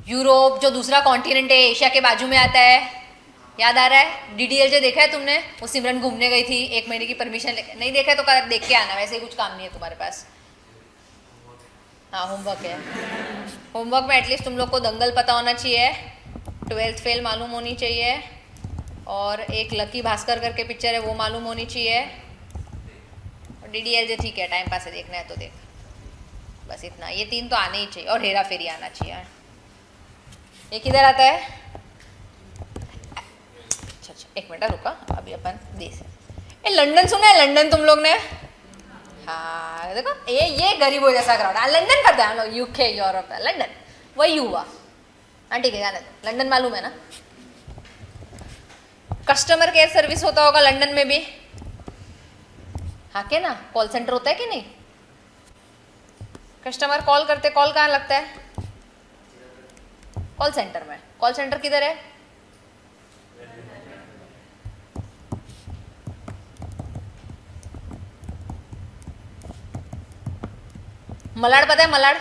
यूरोप जो दूसरा कॉन्टिनेंट है, एशिया के बाजू में आता है. याद आ रहा है, डीडीएल जो देखा है तुमने, वो सिमरन घूमने गई थी 1 महीने की परमिशन लेके. नहीं देखा है तो कर देख के आना, वैसे ही कुछ काम नहीं है तुम्हारे पास. हाँ होमवर्क है. होमवर्क में एटलीस्ट तुम लोग को दंगल पता होना चाहिए, ट्वेल्थ फेल मालूम होनी चाहिए, और एक लकी भास्कर करके पिक्चर है वो मालूम होनी चाहिए, और DDLJ ठीक है, टाइम पास है, देखना है तो देख, बस इतना, ये 3 तो आने ही चाहिए, और हेरा फेरी आना चाहिए। ये किधर आता है? अच्छा अच्छा, एक मिनट रुका, अभी अपन देश है। लंदन सुना है? लंदन तुम लोग ने? हाँ देखो, ये गरीबों जैसा क्राउड है, लंदन करते हैं हम लोग, UK यूरोप है, लंदन वही हुआ। हाँ ठीक है, जाने दो, लंदन मालूम है ना। कस्टमर केयर सर्विस होता होगा लंदन में भी, हाँ क्या ना, कॉल सेंटर होता है कि नहीं? कस्टमर कॉल करते, कॉल कहाँ लगता है? कॉल सेंटर में। कॉल सेंटर किधर है? मलाड पता है? Malad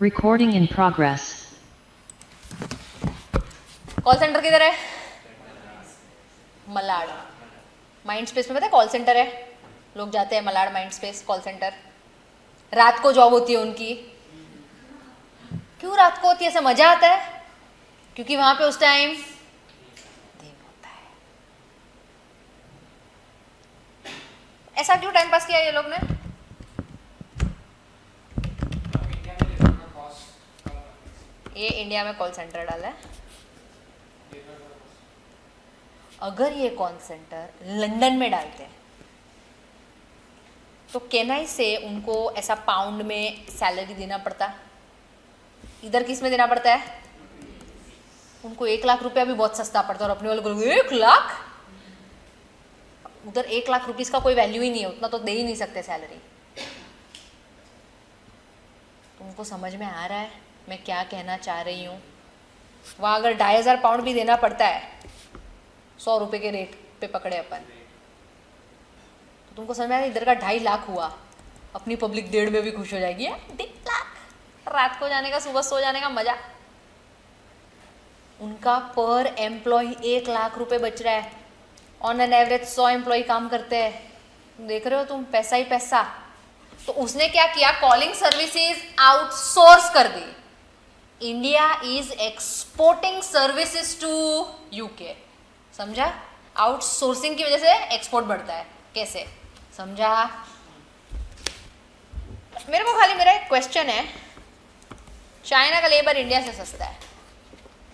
Recording in progress. Call centre किधर है? मलाड। माइंड स्पेस में पता है कॉल सेंटर है, लोग जाते हैं Malad mind space call centre, रात को जॉब होती है उनकी। क्यों रात को होती है? ऐसा मजा आता है क्योंकि वहां पे उस टाइम दिन होता है। ऐसा क्यों टाइम पास किया ये लोग ने? इंडिया में लेबर का कॉस्ट कम करने से, ये इंडिया में कॉल सेंटर डाला है। लेबर का कॉस्ट। अगर ये कॉल सेंटर लंदन में डालते हैं तो केनाई से उनको ऐसा पाउंड में सैलरी देना पड़ता, इधर किस में देना पड़ता है? उनको 1 लाख रुपया भी बहुत सस्ता पड़ता है, और अपने वालों को 1 लाख, उधर 1 लाख रुपीस का कोई वैल्यू ही नहीं है, उतना तो दे ही नहीं सकते सैलरी। तुमको समझ में आ रहा है मैं क्या कहना चाह रही हूँ? वहाँ अगर 2500 पाउंड भी देना पड़ता है 100 रुपये के रेट पे पकड़े अपन, तो तुमको समझ में आ रहा है इधर का 2.5 लाख हुआ, अपनी पब्लिक 1.5 में भी खुश हो जाएगी। 1.5 लाख रात को जाने का, सुबह सो जाने का मजा। उनका पर एम्प्लॉय 1 लाख रुपए बच रहा है, ऑन एन एवरेज 100 एम्प्लॉय काम करते हैं, देख रहे हो तुम, पैसा ही पैसा। तो उसने क्या किया? कॉलिंग सर्विसेज आउटसोर्स कर दी। India is exporting services to UK, समझा? आउटसोर्सिंग की वजह से एक्सपोर्ट बढ़ता है। कैसे समझा? मेरे को खाली मेरा एक क्वेश्चन है, चाइना का लेबर इंडिया से सस्ता है,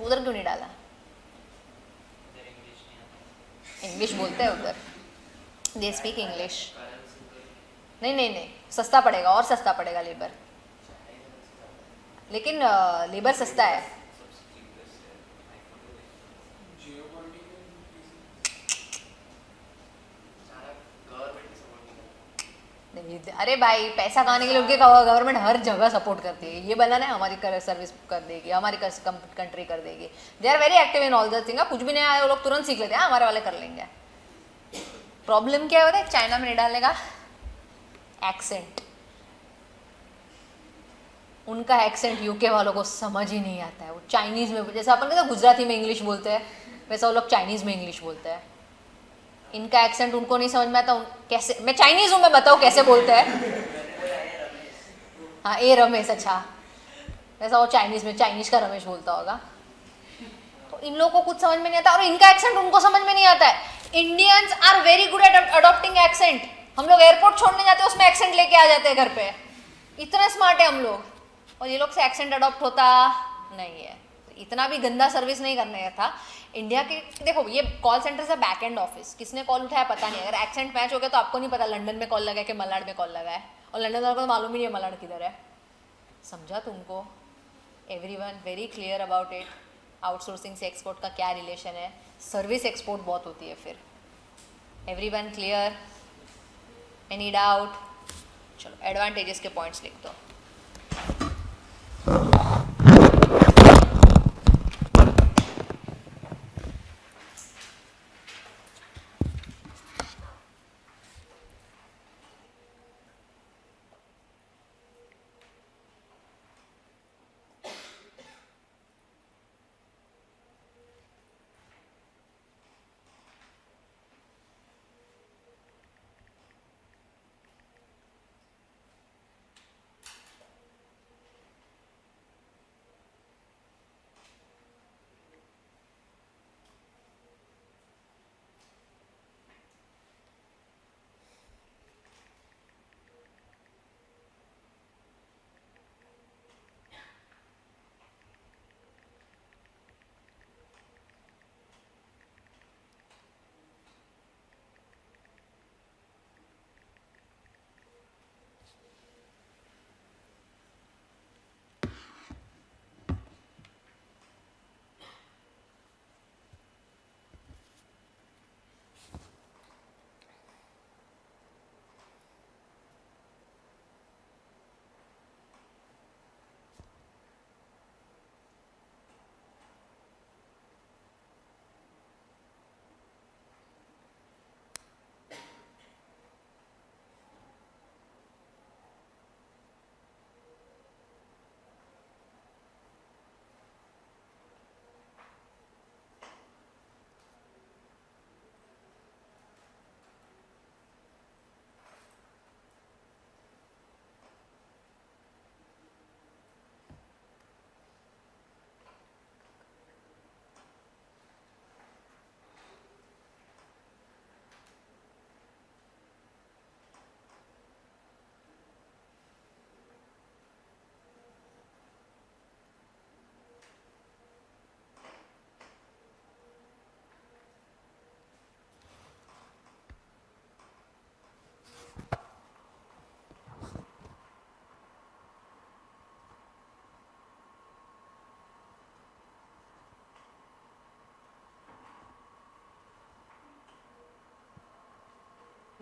उधर क्यों नहीं डाला? इधर इंग्लिश नहीं आता, इंग्लिश बोलते हैं उधर, दे स्पीक इंग्लिश। करेंसी कोई नहीं नहीं नहीं, सस्ता पड़ेगा, और सस्ता पड़ेगा लेबर, लेकिन लेबर सस्ता है। नहीं, अरे भाई पैसा कमाने के लिए उनके गवर्नमेंट हर जगह सपोर्ट करती है। ये बनाना है हमारी सर्विस कर देगी, हमारी कंट्री कर देगी। They are very active in all the thing. कुछ भी नहीं आया वो लोग तुरंत सीख लेते हैं, हमारे वाले कर लेंगे। प्रॉब्लम क्या है चाइना में नहीं डालने का? एक्सेंट। उनका एक्सेंट UK वालों को समझ ही नहीं आता है। वो चाइनीज़ में, जैसे अपन कहते गुजराती में इंग्लिश बोलते हैं, वैसा वो लोग चाइनीज़ में इंग्लिश बोलते हैं। इनका एक्सेंट उनको नहीं समझ में आता। कैसे, मैं चाइनीज़ हूँ, मैं बताऊँ कैसे बोलते हैं? हाँ, ए रमेश, अच्छा, वैसा वो चाइनीज़ में चाइनीज़ का रमेश बोलता होगा। तो इन लोगों को कुछ समझ में नहीं आता, और इनका एक्सेंट उनको समझ में नहीं आता है। Indians are very good at adopting accent. हम लोग एयरपोर्ट छोड़ने जाते हैं, उसमें एक्सेंट लेके आ जाते हैं घर पे, इतने स्मार्ट है हम लोग। और ये लोग से एक्सेंट अडॉप्ट होता नहीं है। इतना भी गंदा सर्विस नहीं करने था इंडिया के। देखो ये कॉल सेंटर से बैक एंड ऑफिस, किसने कॉल उठाया पता नहीं। अगर एक्सेंट मैच हो गया तो आपको नहीं पता लंदन में कॉल लगा है कि मलाड में कॉल लगा है, और लंदन वालों को तो मालूम ही नहीं है मलाड किधर है। समझा तुमको? Everyone very clear about it. Outsourcing से एक्सपोर्ट का क्या रिलेशन है? सर्विस एक्सपोर्ट बहुत होती है फिर। Everyone clear? Any doubt? चलो एडवांटेजेस के पॉइंट्स लिख दो।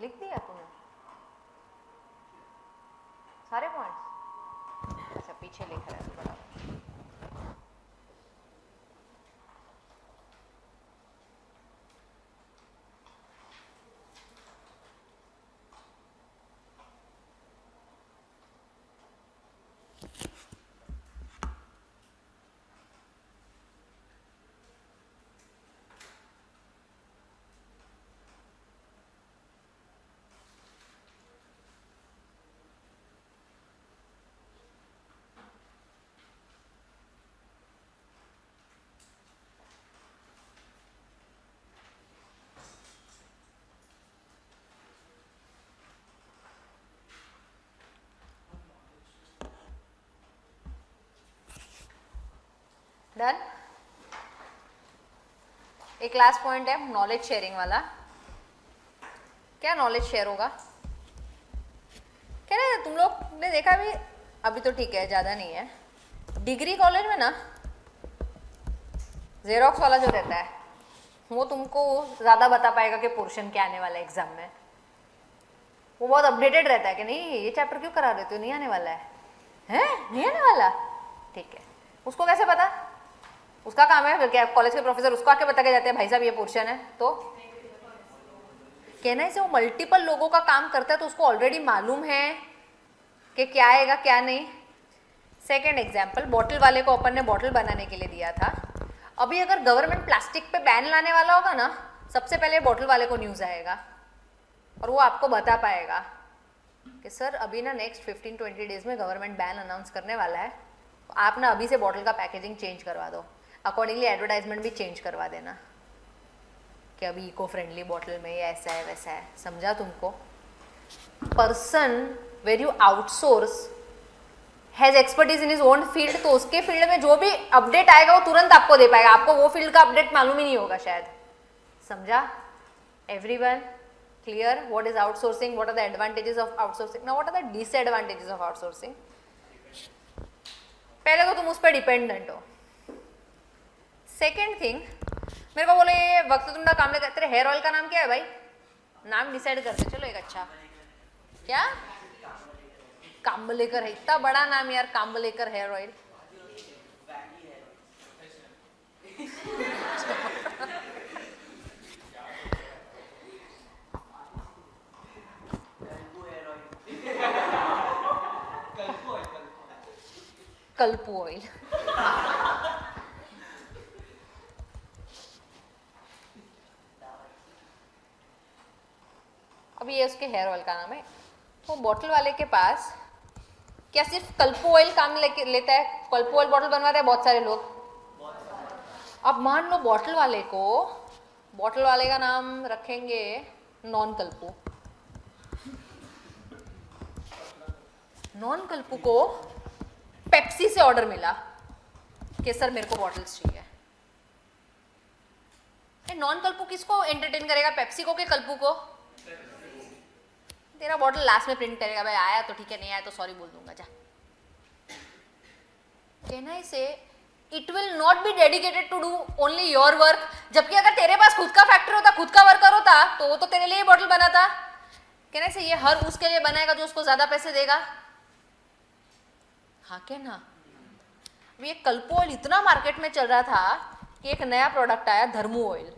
लिख दिया तूने सारे पॉइंट्स? अच्छा पीछे लिख रहा है तू बड़ा। डन। एक लास्ट पॉइंट है नॉलेज शेयरिंग वाला। क्या नॉलेज शेयर होगा? क्या ना तुम लोग ने देखा भी, अभी तो ठीक है ज़्यादा नहीं है, डिग्री कॉलेज में ना जेरोक्स वाला जो रहता है वो तुमको ज़्यादा बता पाएगा कि पोर्शन क्या आने वाला है एग्जाम में। वो बहुत अपडेटेड रहता है कि नहीं ये चैप्टर क्यों करा रहे हो, नहीं आने वाला है नहीं आने वाला, ठीक है। उसको कैसे पता? उसका काम है क्या कॉलेज के प्रोफेसर उसको आके बता के जाते हैं भाई साहब ये पोर्शन है, तो कहना है से वो मल्टीपल लोगों का काम करता है तो उसको ऑलरेडी मालूम है कि क्या आएगा क्या नहीं। सेकेंड एग्जाम्पल, बॉटल वाले को अपन ने बॉटल बनाने के लिए दिया था। अभी अगर गवर्नमेंट प्लास्टिक पे बैन लाने वाला होगा ना, सबसे पहले बॉटल वाले को न्यूज़ आएगा और वो आपको बता पाएगा कि सर अभी ना नेक्स्ट 15-20 डेज में गवर्नमेंट बैन अनाउंस करने वाला है, तो आप ना अभी से बॉटल का पैकेजिंग चेंज करवा दो, अकॉर्डिंगली एडवर्टाइजमेंट भी चेंज करवा देना कि अभी इको फ्रेंडली बॉटल में ये ऐसा है वैसा है। समझा तुमको? Person where you outsource has expertise in his own field, तो उसके फील्ड में जो भी अपडेट आएगा वो तुरंत आपको दे पाएगा, आपको वो फील्ड का अपडेट मालूम ही नहीं होगा शायद। समझा? Everyone clear? What is outsourcing, what are the advantages of outsourcing, now what are the disadvantages of outsourcing. पहले तो तुम उस पर डिपेंडेंट हो। सेकेंड थिंग, मेरे को बोले ये वक्त तुमरा काम लेकर, तेरे हेयर ऑयल का नाम क्या है भाई? नाम डिसाइड करते चलो एक अच्छा। क्या? काम्बलेकर है, इतना बड़ा नाम यार, काम्बलेकर हेयर ऑयल। कल्पू ऑयल। अभी ये उसके हेयर ऑयल का नाम है। वो बॉटल वाले के पास क्या सिर्फ कल्पू ऑयल काम लेता है? कल्पू ऑयल बॉटल बनवाते हैं बहुत सारे लोग। अब मान लो बॉटल वाले का नाम रखेंगे नॉन कल्पू। नॉन कल्पू को पेप्सी से ऑर्डर मिला कि सर मेरे को बॉटल्स चाहिए। नॉन कल्पू किसको एंटरटेन करेगा, पेप्सी को कि कल्पू को? तेरा बॉटल लास्ट में प्रिंट करेगा भाई, आया तो ठीक है, नहीं आया तो सॉरी बोल दूंगा जा। कहना इसे it will not be dedicated to do only your work, जबकि अगर तेरे पास खुद का फैक्ट्री होता, खुद का वर्कर होता, तो वो तो तेरे लिए बॉटल बनाता। कहना इसे ये हर उसके लिए बनाएगा जो उसको ज्यादा पैसे देगा। हाँ के ना? अभी ये कल्पू ऑयल इतना मार्केट में चल रहा था कि एक नया प्रोडक्ट आया धर्मू ऑयल।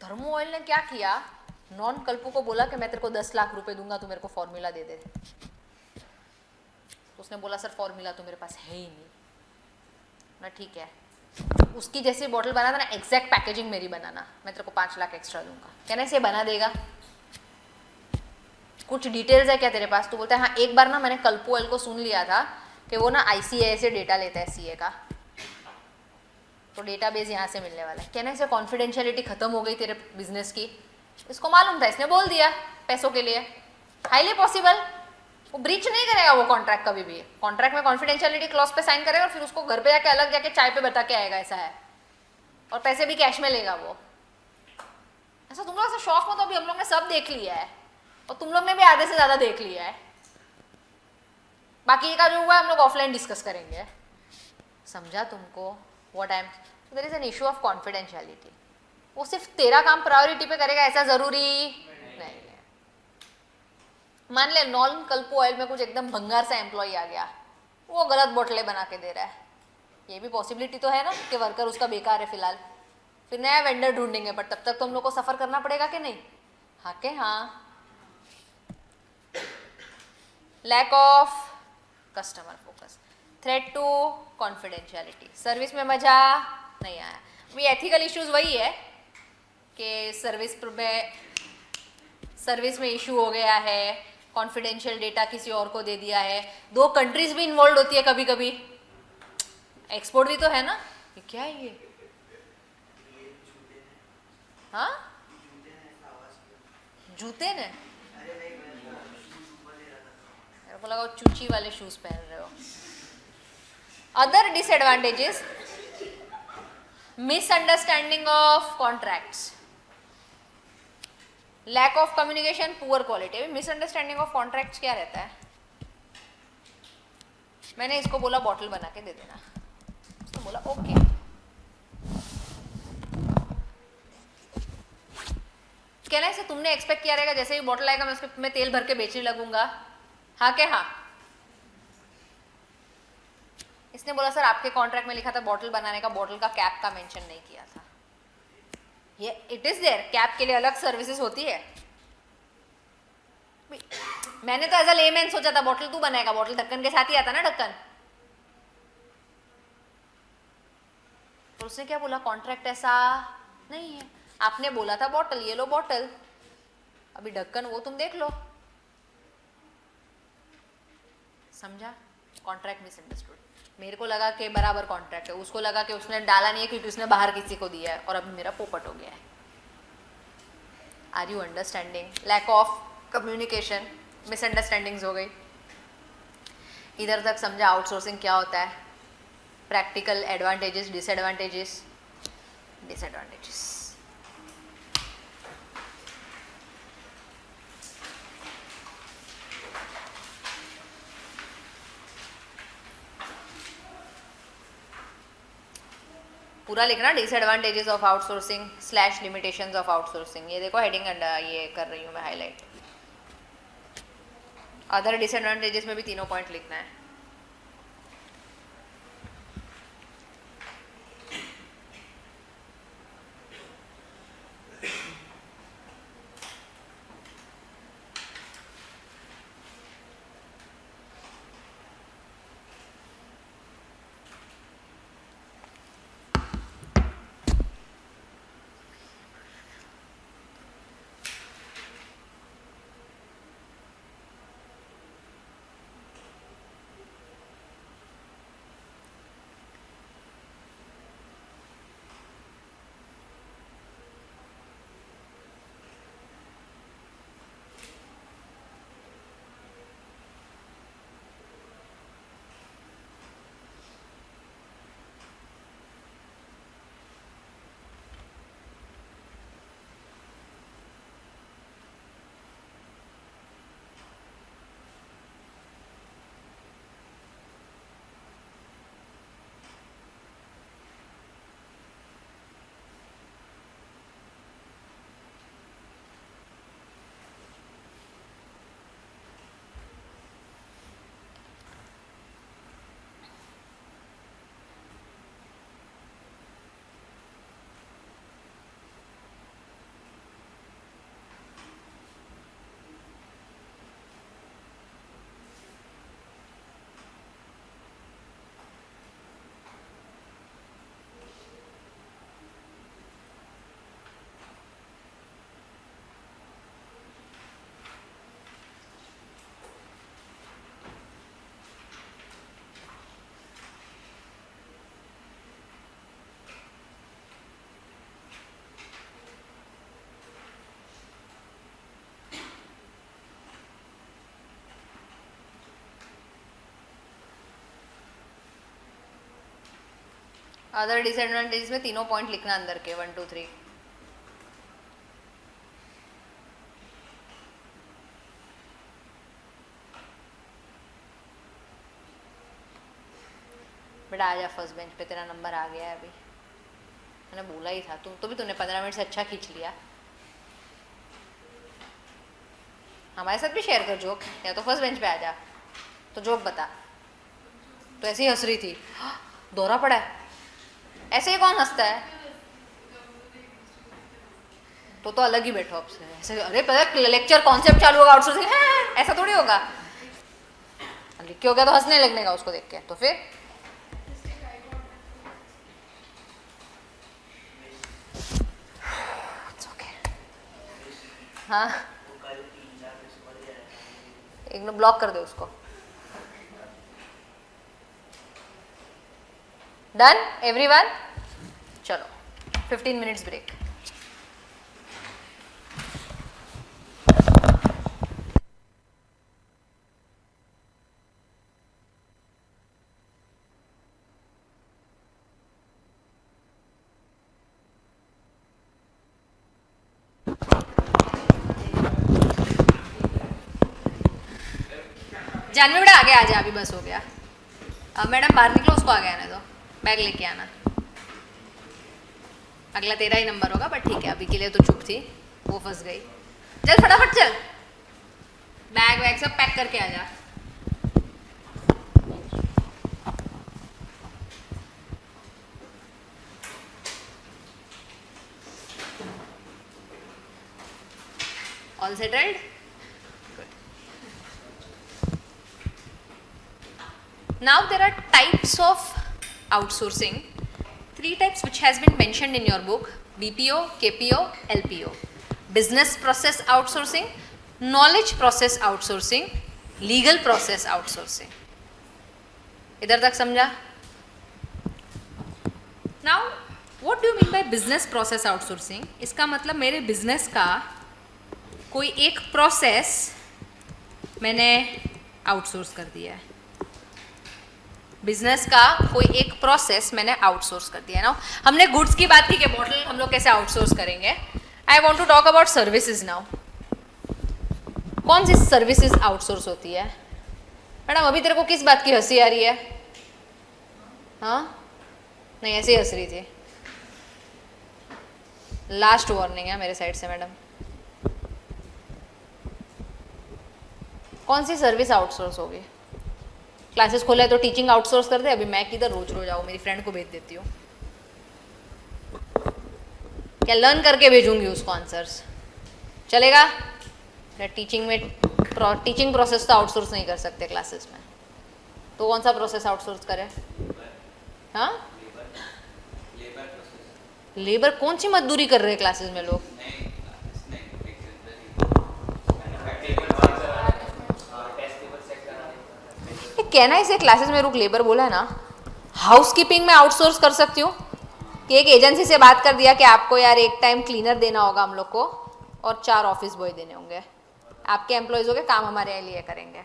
धर्मू ऑयल ने क्या किया, नॉन कल्पू को बोला कि मैं तेरे को 10 लाख रुपए दूंगा, तू मेरे को फॉर्मूला दे दे। तो उसने बोला सर फॉर्मूला तो मेरे पास है ही नहीं ना। ठीक है, उसकी जैसी बॉटल बनाना ना, एग्जैक्ट पैकेजिंग मेरी बनाना, मैं तेरे को 5 लाख एक्स्ट्रा दूंगा। कहने से बना देगा? कुछ डिटेल्स है क्या तेरे पास? तो बोलता है हाँ, एक बार ना मैंने कल्पू ऑयल को सुन लिया था कि वो ना ICAI से डेटा लेता है CA का, तो डेटाबेस यहाँ से मिलने वाला है। कहने से कॉन्फिडेंशियलिटी खत्म हो गई तेरे बिजनेस की। इसको मालूम था, इसने बोल दिया पैसों के लिए। हाईली पॉसिबल वो ब्रीच नहीं करेगा वो कॉन्ट्रैक्ट कभी भी। कॉन्ट्रैक्ट में कॉन्फिडेंशियलिटी क्लॉज पे साइन करेगा और फिर उसको घर पे जाके अलग जाके चाय पे बता के आएगा ऐसा है, और पैसे भी कैश में लेगा वो। ऐसा तुम लोग ऐसा शौक में तो अभी हम लोग ने सब देख लिया है, और तुम लोग ने भी आधे से ज्यादा देख लिया है। बाकी का जो हुआ हम लोग ऑफलाइन डिस्कस करेंगे। समझा तुमको? What I am, there is an issue of confidentiality. वो सिर्फ तेरा काम प्रायोरिटी पे करेगा ऐसा जरूरी नहीं है। मान ले नॉन कल्पो ऑयल में कुछ एकदम भंगार सा एम्प्लॉय आ गया, वो गलत बोतलें बना के दे रहा है, ये भी पॉसिबिलिटी तो है ना कि वर्कर उसका बेकार है फिलहाल, फिर नया वेंडर ढूंढेंगे, बट तब तक तो हम लोग को सफर करना पड़ेगा कि नहीं? हाँ के हाँ। Lack of customer focus, threat to confidentiality, service में मजा नहीं आया। भी एथिकल इश्यूज वही है कि सर्विस में इशू हो गया है, कॉन्फिडेंशियल डेटा किसी और को दे दिया है, दो कंट्रीज भी इन्वॉल्व होती है कभी कभी, एक्सपोर्ट भी तो है ना। ये क्या है ये? हाँ जूते ने, मेरे को लगा वो चूची वाले शूज पहन रहे हो। Other disadvantages, misunderstanding of contracts, lack of communication, poor quality. Misunderstanding of contracts क्या रहता है? मैंने इसको बोला बॉटल बना के दे देना, उसने बोला ओके, कहना है तुमने एक्सपेक्ट किया रहेगा जैसे ही बॉटल आएगा मैं उसके में तेल भर के बेचने लगूंगा, हाँ क्या हाँ? इसने बोला सर आपके कॉन्ट्रैक्ट में लिखा था बॉटल बनाने का, बॉटल का कैप का मेंशन नहीं किया था। ये इट इज देयर, कैप के लिए अलग सर्विसेज होती है। मैंने तो एज अ लेमैन सोचा था बॉटल तू बनाएगा, बॉटल ढक्कन के साथ ही आता ना ढक्कन। तो उसने क्या बोला, कॉन्ट्रैक्ट ऐसा नहीं है, आपने बोला था बॉटल, ये लो बॉटल, अभी ढक्कन वो तुम देख लो। समझा? Contract misunderstood. मेरे को लगा कि बराबर कॉन्ट्रैक्ट है, उसको लगा कि उसने डाला नहीं है क्योंकि उसने बाहर किसी को दिया है, और अभी मेरा पोपट हो गया है। Are you understanding? Lack of communication, misunderstandings हो गई। इधर तक समझा आउटसोर्सिंग क्या होता है, प्रैक्टिकल एडवांटेजेस, डिसएडवांटेजेस, डिसएडवांटेजेस। पूरा लिखना, disadvantages of outsourcing / limitations of outsourcing. ये देखो हेडिंग ये कर रही हूँ मैं हाईलाइट। अदर डिसएडवांटेजेस में भी तीनों पॉइंट लिखना है। अदर डिसएडवांटेजेस में तीनों पॉइंट लिखना अंदर के 1 2 3। बेटा आजा फर्स्ट बेंच पे, तेरा नंबर आ गया है अभी। मैंने बोला ही था, तुम तो भी तूने 15 मिनट से अच्छा खींच लिया। हमारे साथ भी शेयर कर जोक, या तो फर्स्ट बेंच पे आ जा तो जोक बता। तो ऐसे ही हंस रही थी, दौरा पड़ा है, ऐसे ही कौन हंसता है? तो अलग ही बैठो आपसे ऐसे, अरे पता लेक्चर कॉन्सेप्ट चालू होगा आउटसोर्सिंग, ऐसा थोड़ी होगा। लिख के हो गया तो हंसने लगने का उसको देख के, तो फिर हाँ एक मिनट ब्लॉक कर दे उसको। डन एवरीवन, चलो 15 मिनट्स ब्रेक। जानवी बेटा आगे आ जा, अभी बस हो गया। अब मैडम बाहर निकलो, उसको आगे आने दो, बैग लेके आना। अगला तेरा ही नंबर होगा, बट ठीक है अभी के लिए तो चुप थी, वो फंस गई। चल फटाफट चल, बैग वैग सब पैक करके आ जा। All settled? Now there are types of outsourcing, 3 types which has been mentioned in your book: BPO, KPO, LPO. Business process outsourcing, knowledge process outsourcing, legal process outsourcing. इधर तक समझा? Now what do you mean by business process outsourcing? इसका मतलब मेरे business का कोई एक process मैंने आउटसोर्स कर दिया है। बिजनेस का कोई एक प्रोसेस मैंने आउटसोर्स कर दिया ना। हमने गुड्स की बात की कि बॉटल हम लोग कैसे आउटसोर्स करेंगे। I want to talk about services now. कौन सी सर्विसेज आउटसोर्स होती है? मैडम अभी तेरे को किस बात की हंसी आ रही है? हाँ नहीं ऐसे ही हंस रही थी। लास्ट वार्निंग है मेरे साइड से मैडम। कौन सी सर्विस आउटसोर्स होगी? क्लासेस खोला है तो टीचिंग आउटसोर्स कर दे। अभी मैं किधर रोज रोज आऊँ, मेरी फ्रेंड को भेज देती हूँ। क्या लर्न करके भेजूंगी उसको आंसर्स, चलेगा? टीचिंग में टीचिंग प्रोसेस तो आउटसोर्स नहीं कर सकते क्लासेस में, तो कौन सा प्रोसेस आउटसोर्स करें? हाँ लेबर कौन सी मजदूरी कर रहे हैं क्लासेस में लोग? कहना इसे क्लासेस में रुक लेबर बोला है ना। हाउसकीपिंग में आउटसोर्स कर सकती हूँ कि एक एजेंसी से बात कर दिया कि आपको यार एक टाइम क्लीनर देना होगा हम लोग को और 4 ऑफिस बॉय देने होंगे, आपके एम्प्लॉयज़ हो गए, काम हमारे लिए करेंगे।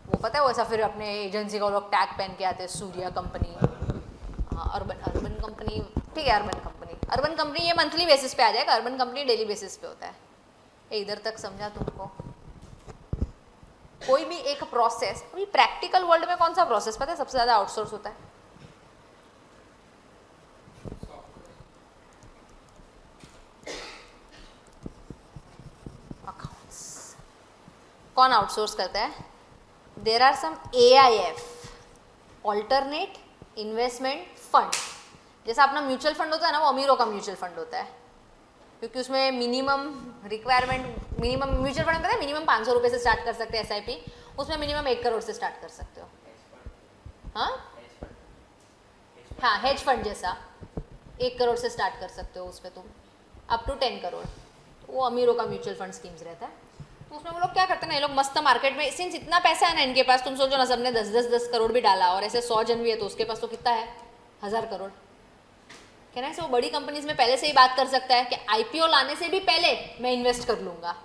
वो पता है वो ऐसा फिर अपने एजेंसी को लोग टैग पहन के आते हैं, सूर्या कंपनी, अर्बन कंपनी, ठीक है अर्बन कंपनी ये मंथली बेसिस पे आ जाएगा, अर्बन कंपनी डेली बेसिस पे होता है। इधर तक समझा तुमको? कोई भी एक प्रोसेस, अभी प्रैक्टिकल वर्ल्ड में कौन सा प्रोसेस पता है सबसे ज़्यादा आउटसोर्स होता है? अकाउंट्स। कौन आउटसोर्स करता है? There are some AIF, alternate investment fund. जैसा अपना म्यूचुअल फंड होता है ना, वो अमीरों का म्यूचुअल फंड होता है, क्योंकि उसमें minimum requirement, minimum mutual fund पता है मिनिमम 500 रुपये से स्टार्ट कर सकते हैं SIP, उसमें मिनिमम 1 करोड़ से स्टार्ट कर सकते हो। हाँ हेज फंड जैसा 1 करोड़ से स्टार्ट कर सकते हो, उसमें तुम अप टू 10 करोड़। तो वो अमीरों का म्यूचुअल फंड स्कीम्स रहता है। तो उसमें वो लोग क्या करते हैं ना, ये लोग मस्त मार्केट में, सिंस इतना पैसा है ना इनके पास, तुम सोचो ना सबने 10 करोड़ भी डाला और ऐसे 100 जन भी है तो उसके पास तो कितना है, 1000 करोड़। कहना है वो बड़ी कंपनीज में पहले से ही बात कर सकता है कि IPO लाने से भी पहले मैं इन्वेस्ट कर लूँगा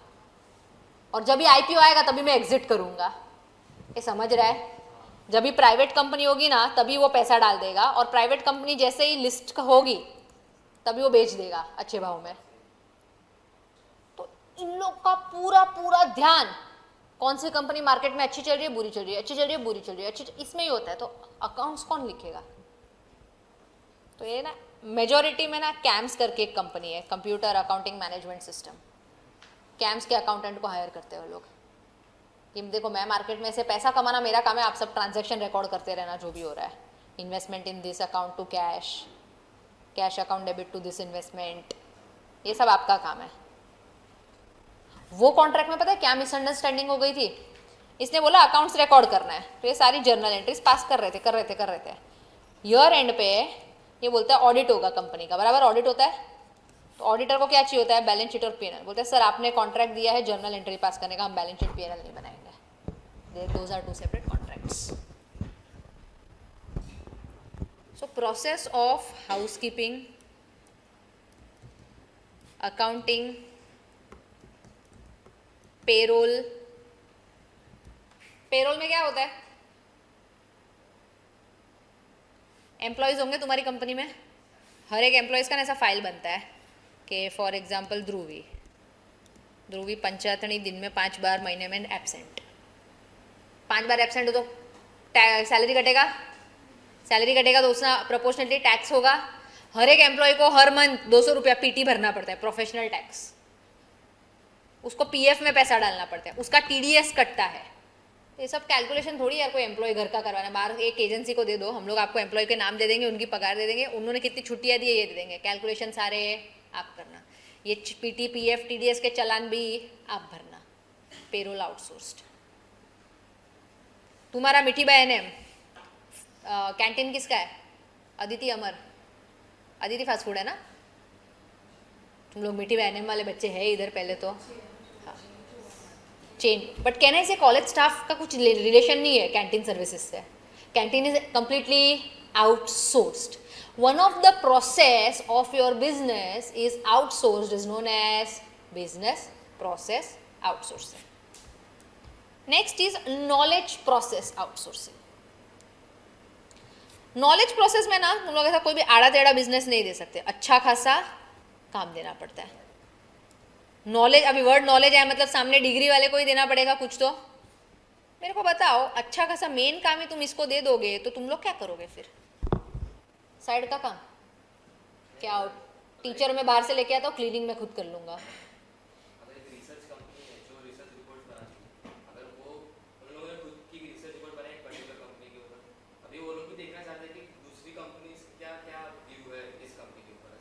और जब भी IPO आएगा तभी मैं एग्जिट करूँगा। ये समझ रहा है? जब भी प्राइवेट कंपनी होगी ना तभी वो पैसा डाल देगा, और प्राइवेट कंपनी जैसे ही लिस्ट होगी तभी वो बेच देगा अच्छे भाव में। तो इन लोग का पूरा ध्यान कौन सी कंपनी मार्केट में अच्छी चल रही है, बुरी चल रही है, अच्छी चल रही है, बुरी चल रही है, अच्छी, इसमें ही होता है। तो अकाउंट्स कौन लिखेगा? तो ये ना मेजॉरिटी में ना कैम्स करके एक कंपनी है, computer accounting management system. Camps के अकाउंटेंट को हायर करते हैं वो लोग कि देखो मैं मार्केट में से पैसा कमाना मेरा काम है, आप सब ट्रांजैक्शन रिकॉर्ड करते रहना जो भी हो रहा है, investment in this account to cash, cash account debit to this investment, ये सब आपका काम है। वो कॉन्ट्रैक्ट में पता है क्या मिसअंडरस्टैंडिंग हो गई थी, इसने बोला अकाउंट्स रिकॉर्ड करना है, तो ये सारी जर्नल एंट्रीज पास कर रहे थे। ईयर एंड पे ये बोलता है ऑडिट होगा कंपनी का, बराबर ऑडिट होता है, तो ऑडिटर को क्या चाहिए होता है, बैलेंस शीट और पीएनएल। बोलते हैं सर आपने कॉन्ट्रैक्ट दिया है जर्नल एंट्री पास करने का, हम बैलेंस शीट पीएनएल नहीं बनाएंगे। Those are two separate contracts. So process of housekeeping, accounting, payroll. Payroll में क्या होता है, एम्प्लॉयज़ होंगे तुम्हारी कंपनी में, हर एक एम्प्लॉयज़ का ना ऐसा फाइल बनता है कि फॉर एग्जांपल ध्रुवी पंचायतनी दिन में 5 बार, महीने में एब्सेंट, 5 बार एब्सेंट हो तो सैलरी कटेगा तो उसका प्रोपोर्शनली टैक्स होगा। हर एक एम्प्लॉय को हर मंथ 200 रुपया पीटी भरना पड़ता है, प्रोफेशनल टैक्स, उसको पीएफ में पैसा डालना पड़ता है, उसका टीडीएस कटता है। ये सब कैलकुलेशन थोड़ी यार कोई एम्प्लॉय घर का करवाना है, बाहर एक एजेंसी को दे दो, हम लोग आपको एम्प्लॉय के नाम दे देंगे, उनकी पगार दे देंगे, उन्होंने कितनी छुट्टियां दी है ये दे देंगे, कैलकुलेशन सारे आप करना, ये पीटी पीएफ टीडीएस के चालान भी आप भरना। Payroll outsourced. तुम्हारा मीठी बहन है, कैंटीन किसका है, अदिति अमर, अदिति फास्ट फूड है ना, तुम लोग मीठी बहन वाले बच्चे हैं इधर पहले तो चेन, बट कहना इसे कॉलेज स्टाफ का कुछ रिलेशन नहीं है कैंटीन सर्विसेज से। Canteen is completely outsourced. One of the process of your business is outsourced, is known as business process outsourcing. Next is knowledge process outsourcing. Knowledge process में ना तुम लोग ऐसा कोई भी आड़ा टेढ़ा बिजनेस नहीं दे सकते, अच्छा खासा काम देना पड़ता है। नॉलेज, अभी वर्ड नॉलेज है मतलब सामने डिग्री वाले को ही देना पड़ेगा कुछ तो। मेरे को बताओ, अच्छा खासा मेन काम ही तुम इसको दे दोगे तो तुम लोग क्या करोगे फिर? साइड का काम क्या, टीचर में बाहर से लेके आता हूँ, क्लीनिंग में खुद कर लूँगा। अगर एक रिसर्च कंपनी है जो रिसर्च रिपोर्ट बनाती है, अगर वो उन लोगों ने खुद की रिसर्च रिपोर्ट बनाई एक पर्टिकुलर कंपनी के ऊपर, अभी वो लोग भी देखना चाहते हैं कि दूसरी कंपनी क्या क्या व्यू है इस कंपनी के ऊपर।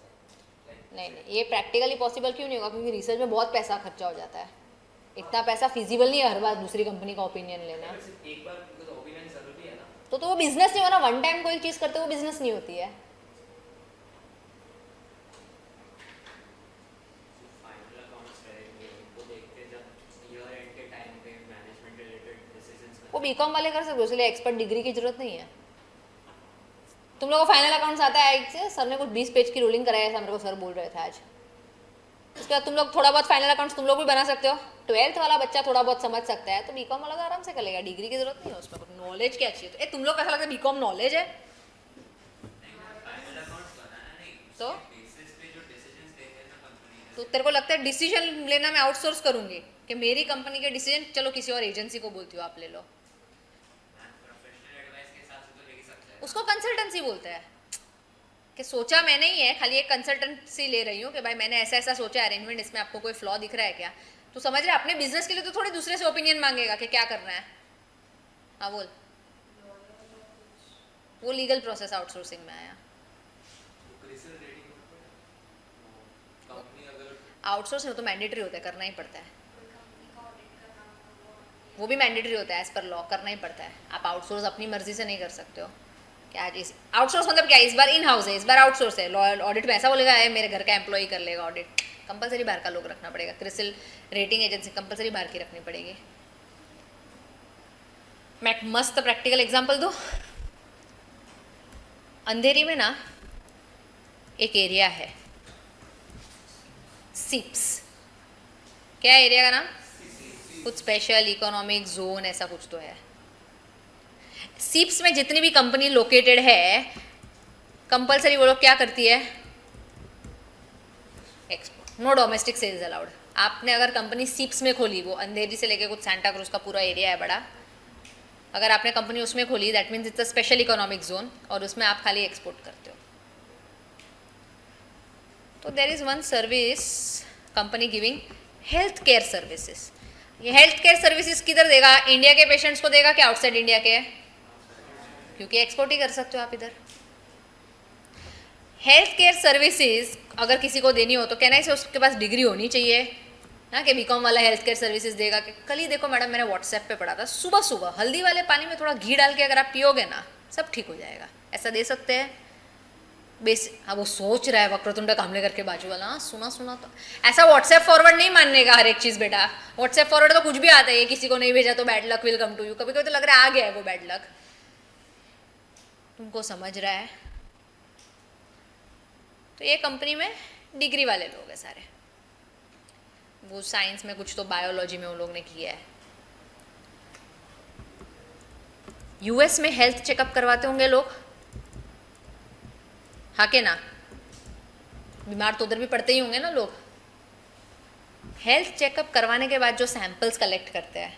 नहीं, ये प्रैक्टिकली पॉसिबल क्यों नहीं होगा, क्योंकि रिसर्च में बहुत पैसा खर्चा हो जाता है, इतना पैसा फिजिबल नहीं है हर बार दूसरी कंपनी का ओपिनियन लेना। एक बार ओपिनियन जरूरी है ना, तो वो बिजनेस नहीं होना, वन टाइम कोई चीज़ करते वो बिजनेस नहीं होती है। फाइनल अकाउंट्स रहेंगे वो देखते जब ईयर एंड के टाइम पे मैनेजमेंट रिलेटेड डिसीजंस वो बीकॉम वाले कर सकते हो, इसलिए एक्सपर्ट डिग्री की जरूरत नहीं है। तुम लोगों को फाइनल अकाउंट्स आता है से, सर ने कुछ 20 पेज की रूलिंग कराया था, मेरे को सर बोल रहे थे आज। उसके बाद तुम लोग थोड़ा बहुत फाइनल अकाउंट्स तुम लोग भी बना सकते हो, 12th वाला बच्चा थोड़ा बहुत समझ सकता है, तो बीकॉम वाला तो आराम से कर लेगा, डिग्री की जरूरत नहीं है उसमें। कुछ नॉलेज क्या चाहिए, तो तुम लोग कैसा लगता है बीकॉम नॉलेज है फाइनल अकाउंट्स बनाना नहीं, तो बेसिस पे जो डिसीजंस लेते हैं ना कंपनी, तो तेरे को लगता है डिसीजन लेना मैं आउटसोर्स करूंगी कि मेरी कंपनी के डिसीजन चलो किसी और एजेंसी को बोलती हो आप ले लो, प्रोफेशनल एडवाइस के हिसाब से तो ले ही सकते हैं। उसको कंसल्टेंसी बोलते हैं। कि सोचा मैंने ही है, खाली एक कंसल्टेंसी ले रही हूँ कि भाई मैंने ऐसा ऐसा सोचा अरेंजमेंट, इसमें आपको कोई फ्लॉ दिख रहा है क्या, तो समझ रहे अपने बिजनेस के लिए तो थोड़ी दूसरे से ओपिनियन मांगेगा कि क्या करना है। हाँ बोल, वो लीगल प्रोसेस आउटसोर्सिंग में आया। क्रिसिल रेटिंग कंपनी अगर आउटसोर्स में तो मैंडेटरी होता है, करना ही पड़ता है, वो भी मैंडेटरी होता है एज पर लॉ, करना ही पड़ता है। आप आउटसोर्स अपनी मर्जी से नहीं कर सकते हो। क्या चीज़ आउटसोर्स मतलब क्या, इस बार इन हाउस है, इस बार आउटसोर्स है। ऑडिट में ऐसा बोलेगा है मेरे घर का एम्प्लॉय कर लेगा ऑडिट, कंपलसरी बाहर का लोग रखना पड़ेगा। क्रिसिल रेटिंग एजेंसी कंपलसरी बाहर की रखनी पड़ेगी। मैं एक मस्त प्रैक्टिकल एग्जांपल दूँ। अंधेरी में ना एक एरिया है सिप्स, क्या है एरिया का नाम, कुछ स्पेशल इकोनॉमिक जोन ऐसा कुछ तो है। सिप्स में जितनी भी कंपनी लोकेटेड है कंपलसरी वो लोग क्या करती है, export, no domestic sales allowed. आपने अगर कंपनी सिप्स में खोली, वो अंधेरी से लेके कुछ सैंटा क्रूज का पूरा एरिया है बड़ा, अगर आपने कंपनी उसमें खोली that means it's a special economic zone, और उसमें आप खाली एक्सपोर्ट करते हो। तो there is one service company giving health care services. ये हेल्थ केयर सर्विसेज किधर देगा? इंडिया के पेशेंट्स को देगा कि आउटसाइड इंडिया के? क्योंकि एक्सपोर्ट ही कर सकते हो आप इधर. हेल्थ केयर सर्विसेज अगर किसी को देनी हो तो कहना है उसके पास डिग्री होनी चाहिए ना, कि बीकॉम वाला हेल्थ केयर सर्विसेज देगा. कि कल ही देखो मैडम, मैंने व्हाट्सएप पे पढ़ा था, सुबह सुबह हल्दी वाले पानी में थोड़ा घी डाल के अगर आप पियोगे ना, सब ठीक हो जाएगा. ऐसा दे सकते हैं हाँ, वो सोच रहा है वक्रतुंड कामलेकर के बाजू वाला. हाँ, सुना सुना तो ऐसा व्हाट्सएप फॉरवर्ड नहीं मानने का हर एक चीज़ बेटा. व्हाट्सएप फॉरवर्ड तो कुछ भी आता है, किसी को नहीं भेजा तो bad luck will come to you. कभी कभी तो लग रहा है आ गया है वो बैड लक. तुमको समझ रहा है? तो ये कंपनी में डिग्री वाले लोग हैं सारे. वो साइंस में कुछ तो बायोलॉजी में उन लोग ने किया है. यूएस में हेल्थ चेकअप करवाते होंगे लोग, हाँ के ना? बीमार तो उधर भी पड़ते ही होंगे ना लोग. हेल्थ चेकअप करवाने के बाद जो सैंपल्स कलेक्ट करते हैं,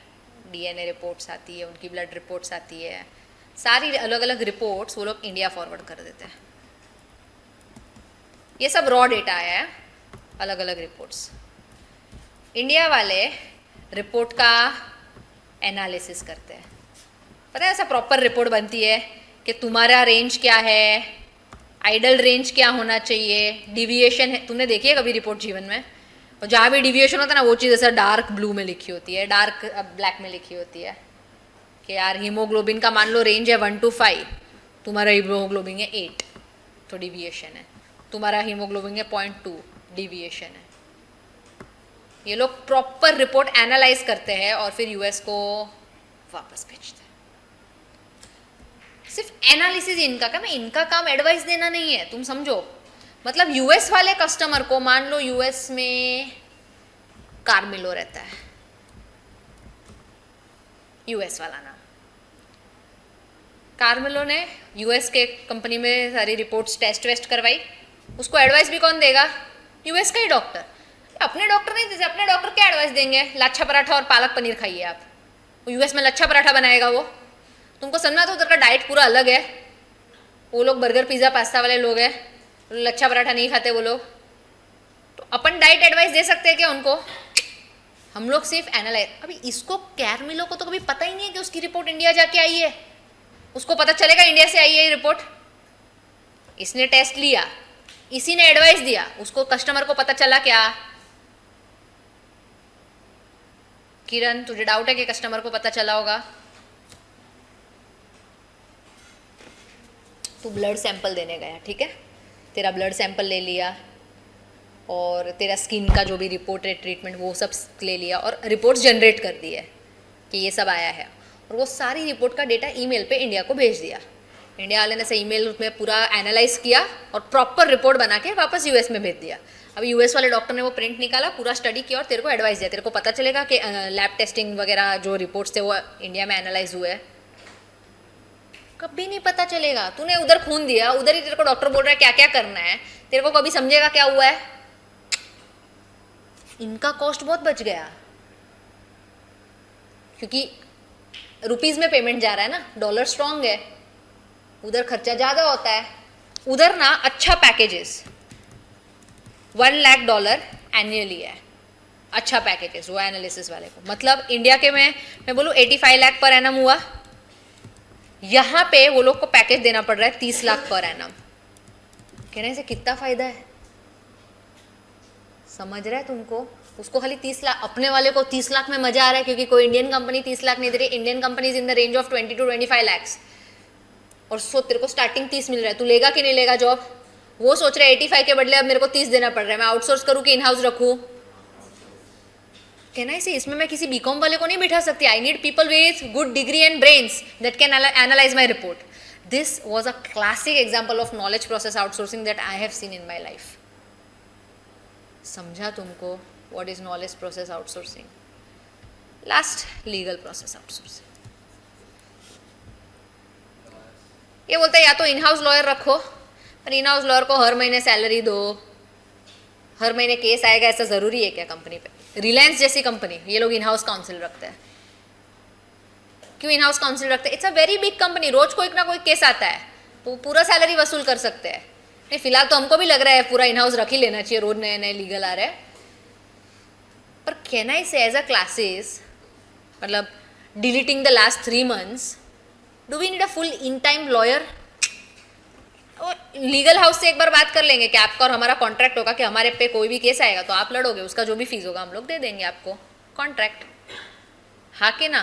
डीएनए रिपोर्ट्स आती है, उनकी ब्लड रिपोर्ट्स आती है, सारी अलग अलग रिपोर्ट्स वो लोग इंडिया फॉरवर्ड कर देते हैं. ये सब रॉ डेटा आया है, अलग अलग रिपोर्ट्स. इंडिया वाले रिपोर्ट का एनालिसिस करते हैं. पता है ऐसा प्रॉपर रिपोर्ट बनती है कि तुम्हारा रेंज क्या है, आइडल रेंज क्या होना चाहिए, डिविएशन है. तुमने देखी है कभी रिपोर्ट जीवन में? और जहाँ भी डिविएशन होता है ना, वो चीज़ ऐसा डार्क ब्लू में लिखी होती है, डार्क ब्लैक में लिखी होती है कि यार हीमोग्लोबिन का मान लो रेंज है 1 to 5, तुम्हारा हीमोग्लोबिन है 8, तो डिविएशन है. तुम्हारा हीमोग्लोबिन है 0.2, डिविएशन है. ये लोग प्रॉपर रिपोर्ट एनालाइज करते हैं और फिर यूएस को वापस भेजते हैं. सिर्फ एनालिसिस इनका काम है. इनका काम एडवाइस देना नहीं है, तुम समझो. मतलब यूएस वाले कस्टमर को, मान लो यूएस में कार्मिलो रहता है, यूएस वाला नाम. कार्मिलो ने यूएस के कंपनी में सारी रिपोर्ट्स टेस्ट वेस्ट करवाई. उसको एडवाइस भी कौन देगा? यूएस का ही डॉक्टर. अपने डॉक्टर नहीं देते. अपने डॉक्टर क्या एडवाइस देंगे? लच्छा पराठा और पालक पनीर खाइए आप. वो यूएस में लच्छा पराठा बनाएगा वो? तुमको समझना, तो उधर का डाइट पूरा अलग है. वो लोग बर्गर पिज़्ज़ा पास्ता वाले लोग हैं, लच्छा पराठा नहीं खाते वो लोग. तो अपन डाइट एडवाइस दे सकते हैं क्या उनको? हम लोग सिर्फ एनालाइज. अभी इसको कैरमिलो को तो कभी पता ही नहीं है कि उसकी रिपोर्ट इंडिया जाके आई है. उसको पता चलेगा इंडिया से आई है ये रिपोर्ट. इसने टेस्ट लिया, इसी ने एडवाइस दिया, उसको कस्टमर को पता चला क्या? किरण, तुझे डाउट है कि कस्टमर को पता चला होगा? तू ब्लड सैंपल देने गया, ठीक है, तेरा ब्लड सैंपल ले लिया और तेरा स्किन का जो भी रिपोर्ट है, ट्रीटमेंट, वो सब ले लिया और रिपोर्ट्स जनरेट कर दी है कि ये सब आया है. और वो सारी रिपोर्ट का डेटा ईमेल पे इंडिया को भेज दिया. इंडिया वाले ने से ईमेल में पूरा एनालाइज किया और प्रॉपर रिपोर्ट बना के वापस यूएस में भेज दिया. अभी यूएस वाले डॉक्टर ने वो प्रिंट निकाला, पूरा स्टडी किया और तेरे को एडवाइस दिया. तेरे को पता चलेगा कि लैब टेस्टिंग वगैरह जो रिपोर्ट्स थे वो इंडिया में एनालाइज हुए. कभी नहीं पता चलेगा. तूने उधर खून दिया, उधर ही तेरे को डॉक्टर बोल रहा है क्या क्या करना है. तेरे को कभी समझेगा क्या हुआ है? इनका कॉस्ट बहुत बच गया क्योंकि रुपीज़ में पेमेंट जा रहा है ना, डॉलर स्ट्रांग है, उधर खर्चा ज़्यादा होता है. उधर ना अच्छा पैकेजेस $1 लाख एनुअली है, अच्छा पैकेजेस वो एनालिसिस वाले को. मतलब इंडिया के में मैं बोलूँ 85 लाख पर एनम हुआ, यहाँ पे वो लोग को पैकेज देना पड़ रहा है 30 लाख पर एनम. कहने से कितना फ़ायदा है, समझ रहा है तुमको? उसको खाली 30 लाख, अपने वाले को 30 लाख में मजा आ रहा है क्योंकि कोई इंडियन कंपनी 30 लाख नहीं दे रही. Indian companies in the range of 20 to 25 lakhs और सो तेरे को स्टार्टिंग 30 मिल रहा है. तू लेगा कि नहीं लेगा जॉब? वो सोच रहा है 85 के बदले अब मेरे को 30 देना पड़ रहा है, मैं आउटसोर्स करूँ कि इन हाउस रखूँ. कहना इसे, इसमें मैं किसी बीकॉम वाले को नहीं बिठा सकती. I need people with good degree and brains that can analyse my report. This was a classic example of knowledge process outsourcing that I have seen in my life. समझा तुमको what is knowledge process outsourcing? Last, legal process outsourcing. ये बोलता है या तो in house lawyer रखो, पर in house lawyer को हर महीने सैलरी दो, हर महीने केस आएगा, ऐसा ज़रूरी है क्या कंपनी पे? रिलायंस जैसी कंपनी, ये लोग इन हाउस काउंसिल रखते हैं. क्यों इन हाउस काउंसिल रखते हैं? It's a very big company, रोज कोई ना कोई केस आता है तो पूरा सैलरी वसूल कर सकते हैं. नहीं फिलहाल तो हमको भी लग रहा है पूरा इन हाउस रख ही लेना चाहिए, रोज नए नए लीगल आ रहे हैं, पर can I say as a classes, मतलब deleting the last 3 months, do we need a full in time lawyer? Legal house से एक बार बात कर लेंगे कि आपका और हमारा कॉन्ट्रैक्ट होगा कि हमारे पे कोई भी केस आएगा तो आप लड़ोगे, उसका जो भी फीस होगा हम लोग दे देंगे आपको, कॉन्ट्रैक्ट। हाँ कि ना?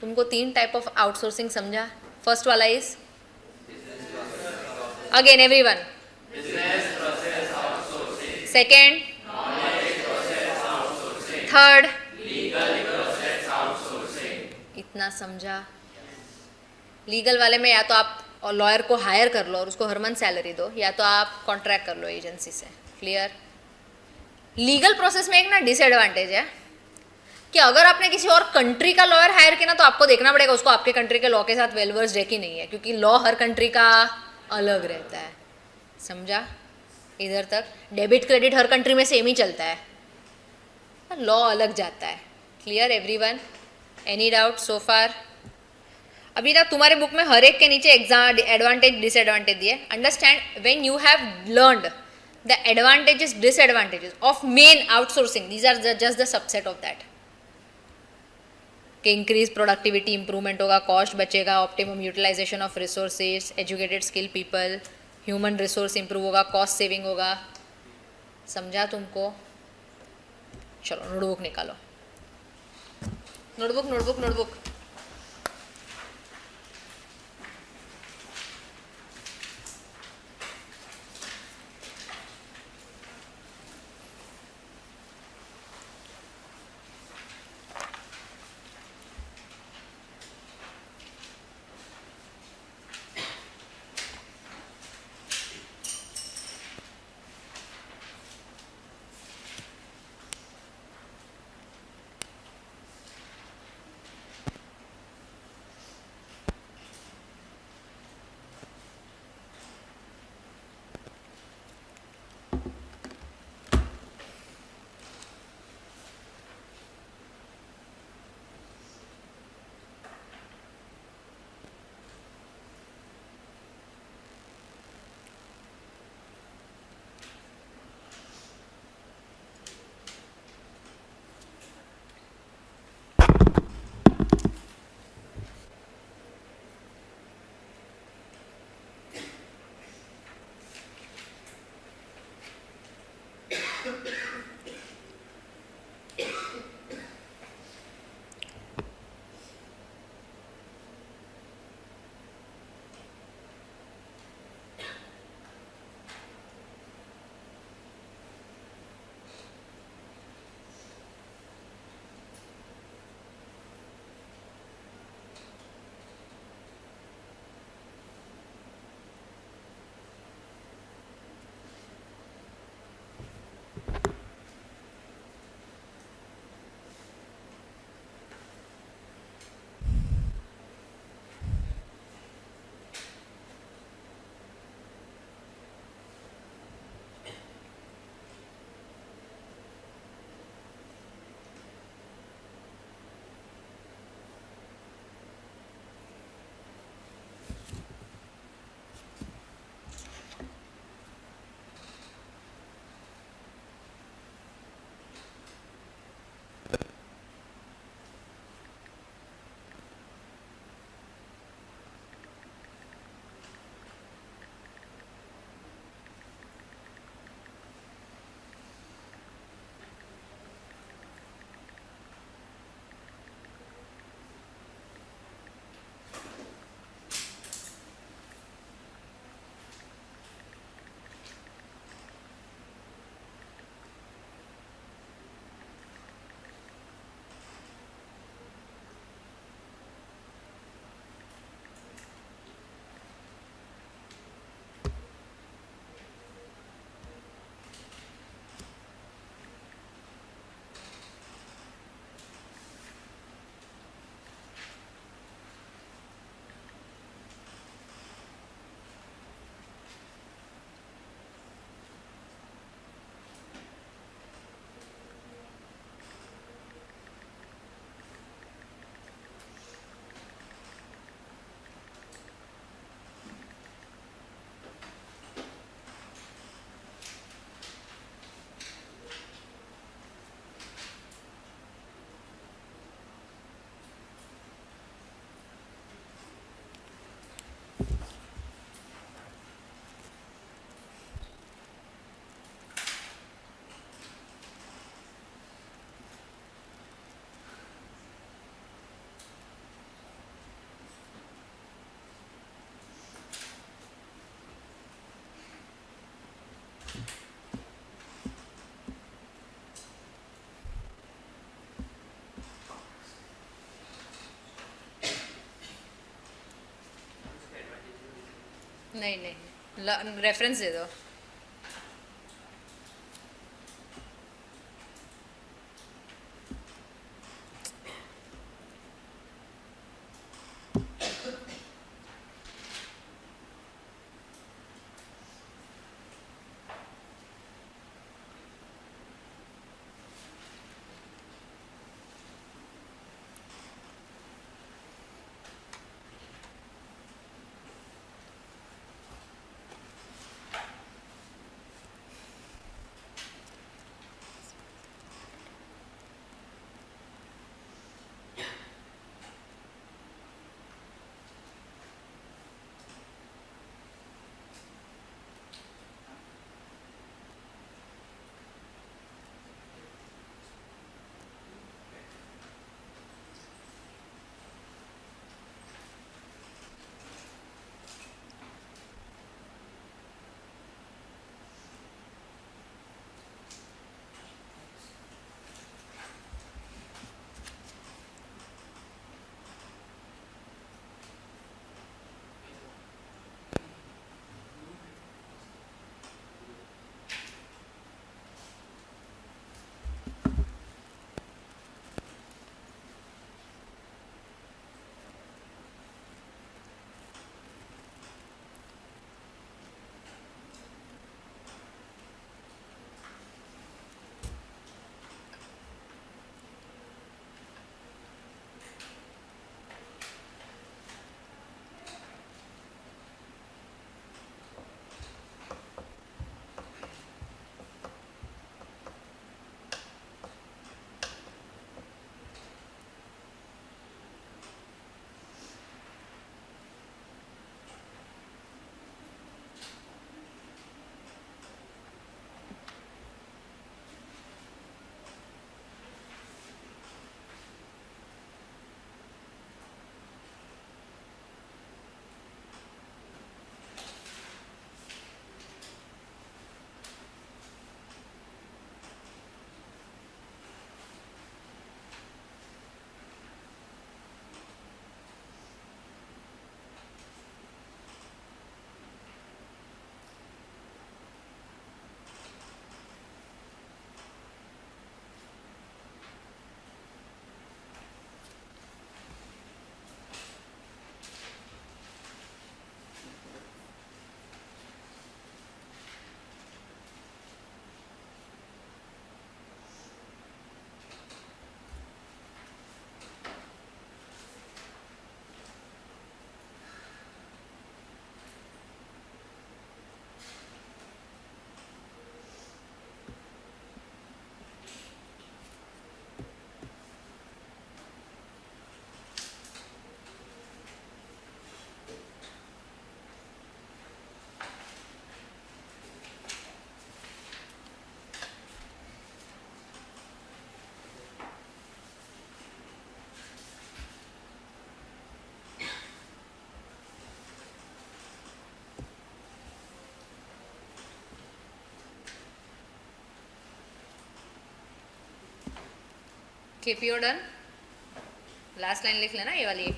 तुमको 3 टाइप ऑफ आउटसोर्सिंग समझा? फर्स्ट वाला is again everyone, second, third, इतना समझा? लीगल वाले में या तो आप लॉयर को हायर कर लो और उसको हर मंथ सैलरी दो, या तो आप कॉन्ट्रैक्ट कर लो एजेंसी से। क्लियर? लीगल प्रोसेस में एक ना डिसएडवांटेज है कि अगर आपने किसी और कंट्री का लॉयर हायर किया ना तो आपको देखना पड़ेगा उसको आपके कंट्री के लॉ के साथ वेल वर्स्ड है कि नहीं है, क्योंकि लॉ हर कंट्री का अलग रहता है। समझा? इधर तक डेबिट क्रेडिट हर कंट्री में सेम ही चलता है, लॉ अलग जाता है। Clear everyone? Any doubt so far? अभी तक तुम्हारे बुक में हर एक के नीचे एग्जाम एडवांटेज डिसएडवांटेज दिए। Understand when you have learned the advantages disadvantages of main outsourcing, these are just the subset of that, कि इंक्रीज प्रोडक्टिविटी, इंप्रूवमेंट होगा, कॉस्ट बचेगा, optimum utilisation of resources, educated skill people, human resource improve होगा, cost saving होगा। समझा तुमको? चलो notebook निकालो, notebook notebook notebook. नहीं नहीं, रेफरेंस दे दो. KPO done. लास्ट लाइन लिख लेना ये वाली.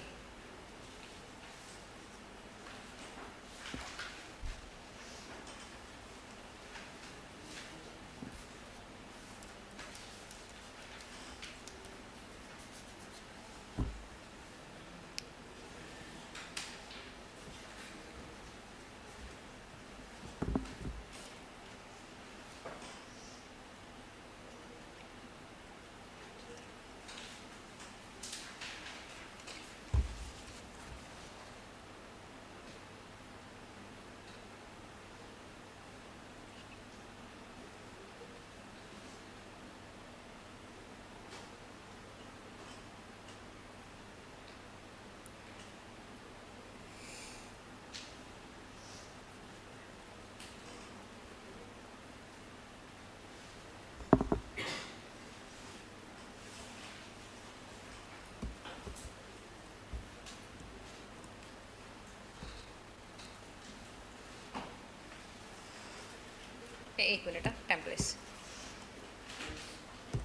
एक minute. Time please.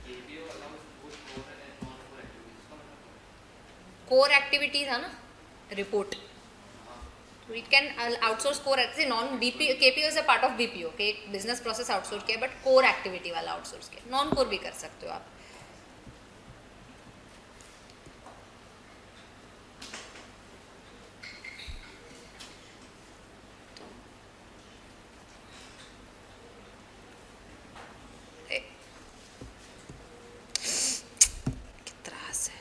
KPO allows both core and non-core activities. इसका मतलब कोर एक्टिविटी था ना report. We can outsource core activity. Non BPO KPO is a part of BPO. Okay, business process outsource किया, but core activity वाला outsource किया. Non core भी कर सकते हो आप. त्रास है.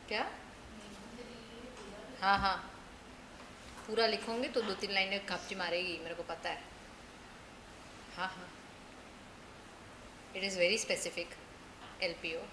क्या? हाँ हाँ, पूरा लिखूंगी तो 2-3 लाइनें घपची मारेगी, मेरे को पता है. हाँ हाँ, it is very specific LPO.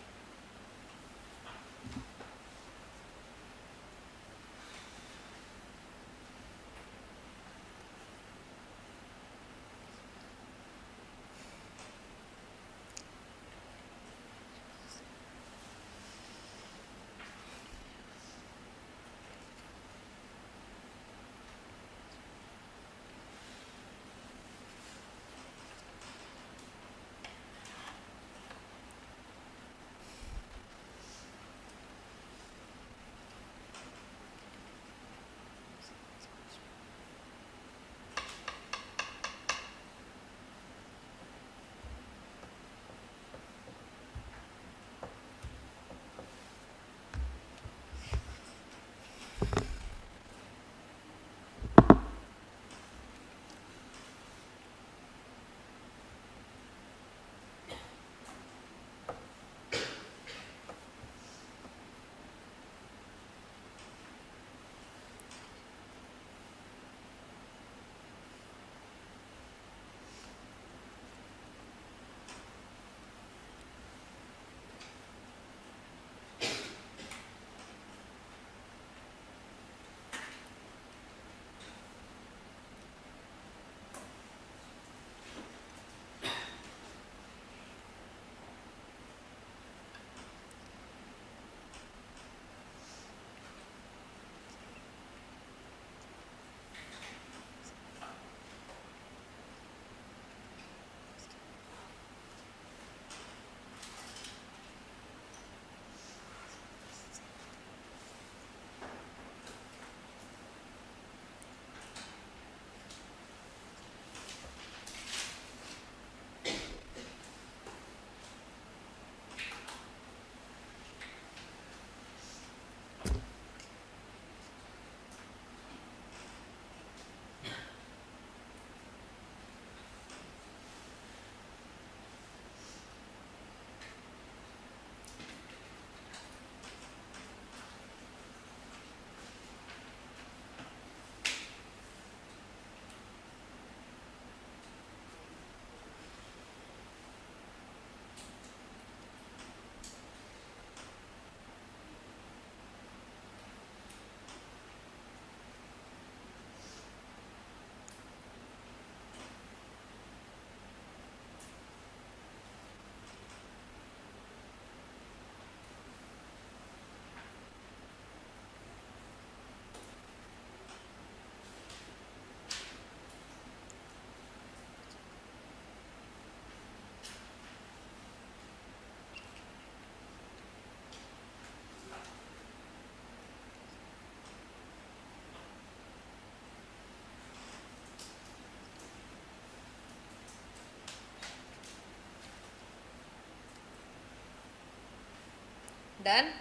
Done.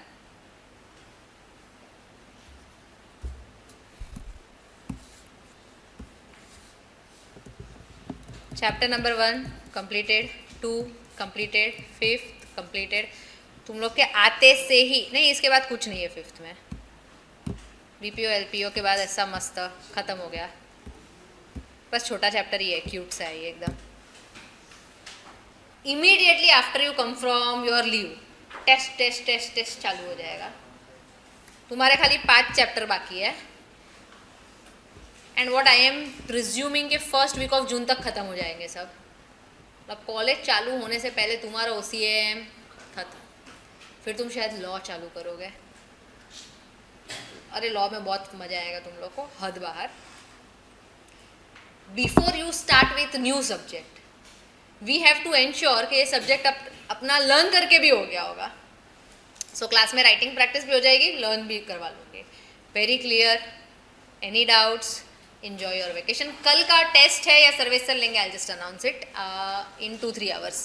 Chapter number 1 completed, 2 completed, 5th completed. तुम लोग के आते से ही नहीं, इसके बाद कुछ नहीं है 5th में. बीपीओ एलपीओ के बाद ऐसा मस्त ख़त्म हो गया. बस छोटा चैप्टर ही है, क्यूट सा है ये एकदम. Immediately after you come from your leave test test test test चालू हो जाएगा. तुम्हारे खाली 5 चैप्टर बाकी है. And what I am presuming के फर्स्ट वीक ऑफ जून तक ख़त्म हो जाएंगे सब. मतलब कॉलेज चालू होने से पहले तुम्हारा OCM खत्म. फिर तुम शायद लॉ चालू करोगे. अरे लॉ में बहुत मज़ा आएगा तुम लोग को, हद बाहर. Before you start with new subject we have to ensure कि ये सब्जेक्ट अपना लर्न करके भी हो गया होगा. सो क्लास में राइटिंग प्रैक्टिस भी हो जाएगी, लर्न भी करवा लोगे. Very clear? Any doubts? enjoy your vacation. कल का टेस्ट है या सर्विस लेंगे, I just announce it in 2-3 hours.